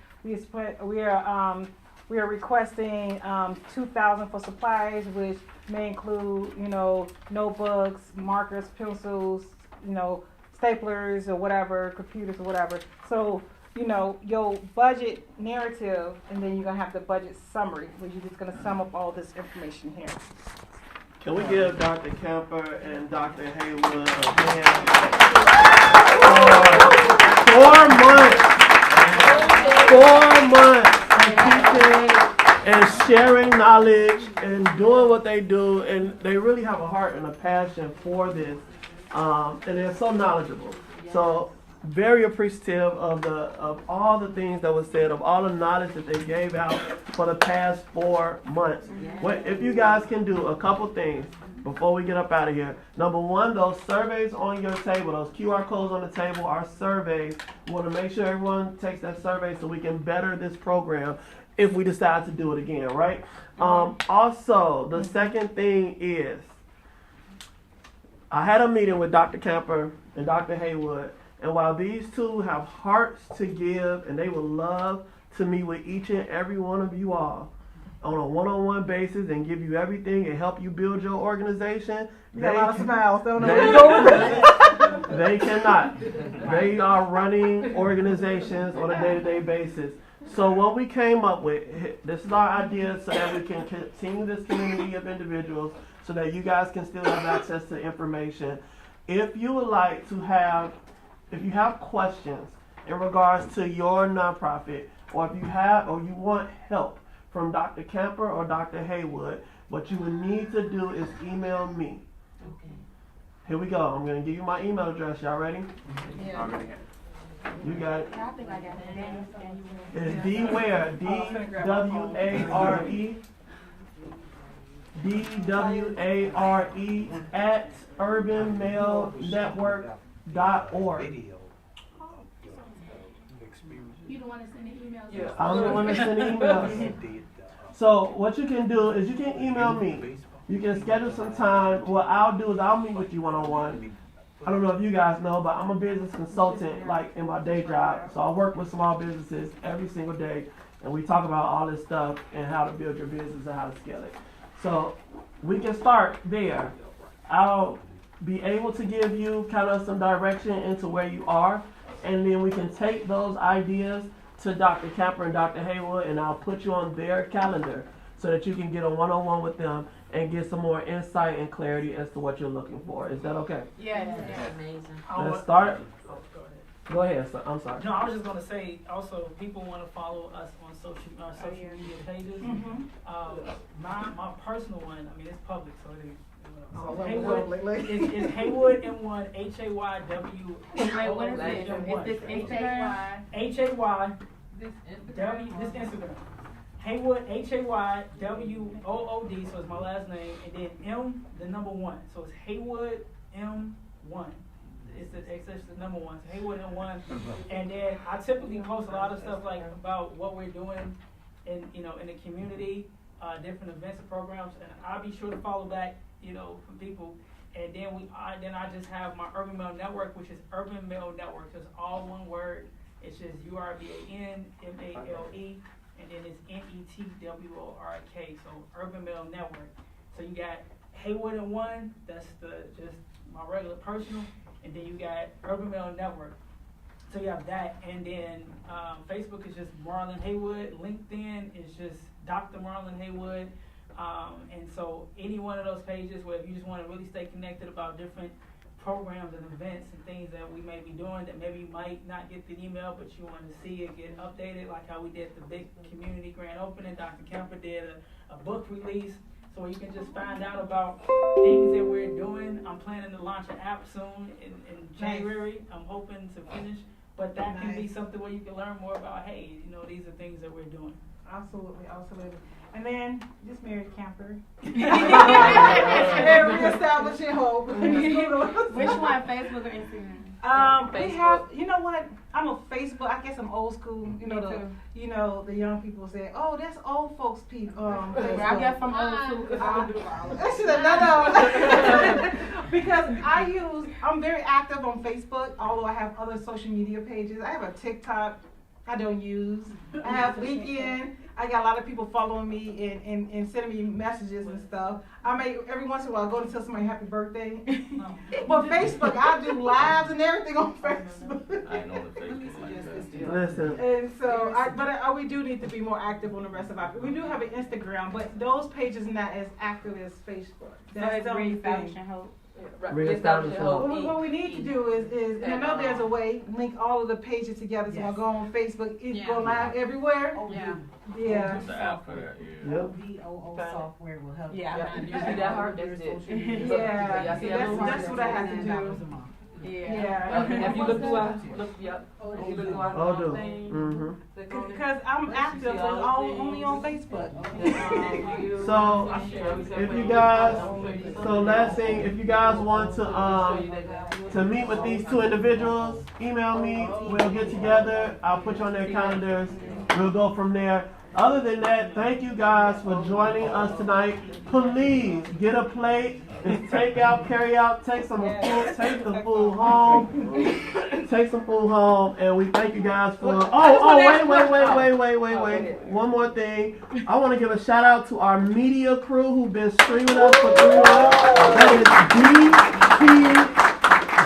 We are requesting $2,000 for supplies, which may include, notebooks, markers, pencils, staplers or whatever, computers or whatever. So, your budget narrative, and then you're going to have the budget summary, where you're just going to sum up all this information here. Can we give Dr. Kemper and Dr. Haywood a hand? 4 months of teaching and sharing knowledge and doing what they do, and they really have a heart and a passion for this, and they're so knowledgeable. So very appreciative of all the things that was said, of all the knowledge that they gave out for the past 4 months. If you guys can do a couple things before we get up out of here. Number one, those surveys on your table, those QR codes on the table are surveys. We want to make sure everyone takes that survey so we can better this program if we decide to do it again, right? Also, the second thing is, I had a meeting with Dr. Kemper and Dr. Haywood, and while these two have hearts to give and they would love to meet with each and every one of you all on a one-on-one basis and give you everything and help you build your organization, they cannot. They are running organizations on a day-to-day basis. So what we came up with, this is our idea so that we can continue this community of individuals so that you guys can still have access to information. If you would like to have, if you have questions in regards to your nonprofit, or if you have, or you want help from Dr. Kemper or Dr. Haywood, what you would need to do is email me. Okay. Here we go. I'm going to give you my email address. Y'all ready? Yeah. You got it. I think I got it. It's D-Ware, D-W-A-R-E, D-W-A-R-E at urbanmailnetwork.org. You don't want to send an email? Yeah. I'm the one that send the emails. So what you can do is you can email me. You can schedule some time. What I'll do is I'll meet with you one-on-one. I don't know if you guys know, but I'm a business consultant, like in my day job. So I work with small businesses every single day, and we talk about all this stuff and how to build your business and how to scale it. So we can start there. I'll be able to give you kind of some direction into where you are, and then we can take those ideas to Dr. Kemper and Dr. Haywood, and I'll put you on their calendar so that you can get a one-on-one with them and get some more insight and clarity as to what you're looking for. Is that okay? Yeah, that's amazing. Let's start. Go ahead, son. I'm sorry. No, I was just gonna say, also, people wanna follow us on social media pages. My personal one, I mean, it's public, so it is. It's Haywood M1, Haywood. Wait, what is it? Is this Instagram? Haywood. This Instagram. Haywood, HAYWOOD, so it's my last name, and then M, the number 1. So it's Haywood M1. It's the number 1. So Haywood M1. And then I typically post a lot of stuff like about what we're doing in the community, different events and programs, and I'll be sure to follow back, from people. And then I just have my Urban Mail Network, which is Urban Mail Network. So it's all one word. It's just URBAN MALE. And then it's NETWORK, so Urban Mail Network. So you got Haywood and 1, that's just my regular personal, and then you got Urban Mail Network. So you have that, and then Facebook is just Marlon Haywood. LinkedIn is just Dr. Marlon Haywood. And so any one of those pages where if you just want to really stay connected about different programs and events and things that we may be doing that maybe you might not get the email, but you want to see it get updated, like how we did the big community grand opening. Dr. Kemper did a book release, so you can just find out about things that we're doing. I'm planning to launch an app soon in January. I'm hoping to finish, but that can be something where you can learn more about, hey, these are things that we're doing. Absolutely. And then just Mary Camper. Reestablishing Hope. Which one, Facebook or Instagram? We have. You know what? I'm a Facebook. I guess I'm old school. The young people say, "Oh, that's old folks people." I guess I'm old school because because I'm very active on Facebook. Although I have other social media pages. I have a TikTok. I don't use. I have LinkedIn. I got a lot of people following me and sending me messages and stuff. I may every once in a while go to tell somebody happy birthday. But Facebook, I do lives and everything on Facebook. I know the Facebook like that. Listen. And so, we do need to be more active on the rest of our. We do have an Instagram, but those pages are not as active as Facebook. That's the only thing. Reestablishing Hope. What we need to do is and I know there's a way, link all of the pages together so I'll go on Facebook, go live everywhere. Yeah. Just the app for that, Yep. VOO software will help. Yeah, you. you see that hard? That's it. Yeah, that's what I have to do. Yeah. If you look through our Because I'm active only on Facebook. So if you guys, last thing, if you guys want to meet with these 2 individuals, email me. We'll get together. I'll put you on their calendars. We'll go from there. Other than that, thank you guys for joining us tonight. Please get a plate. It's take out, carry out, take some food, take the food home. Take some food home, and we thank you guys for. Wait. One more thing. I want to give a shout out to our media crew who've been streaming us for 3 months. That is DP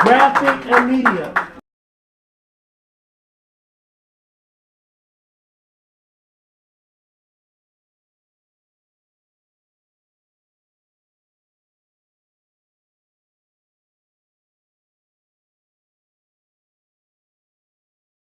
Graphic and Media.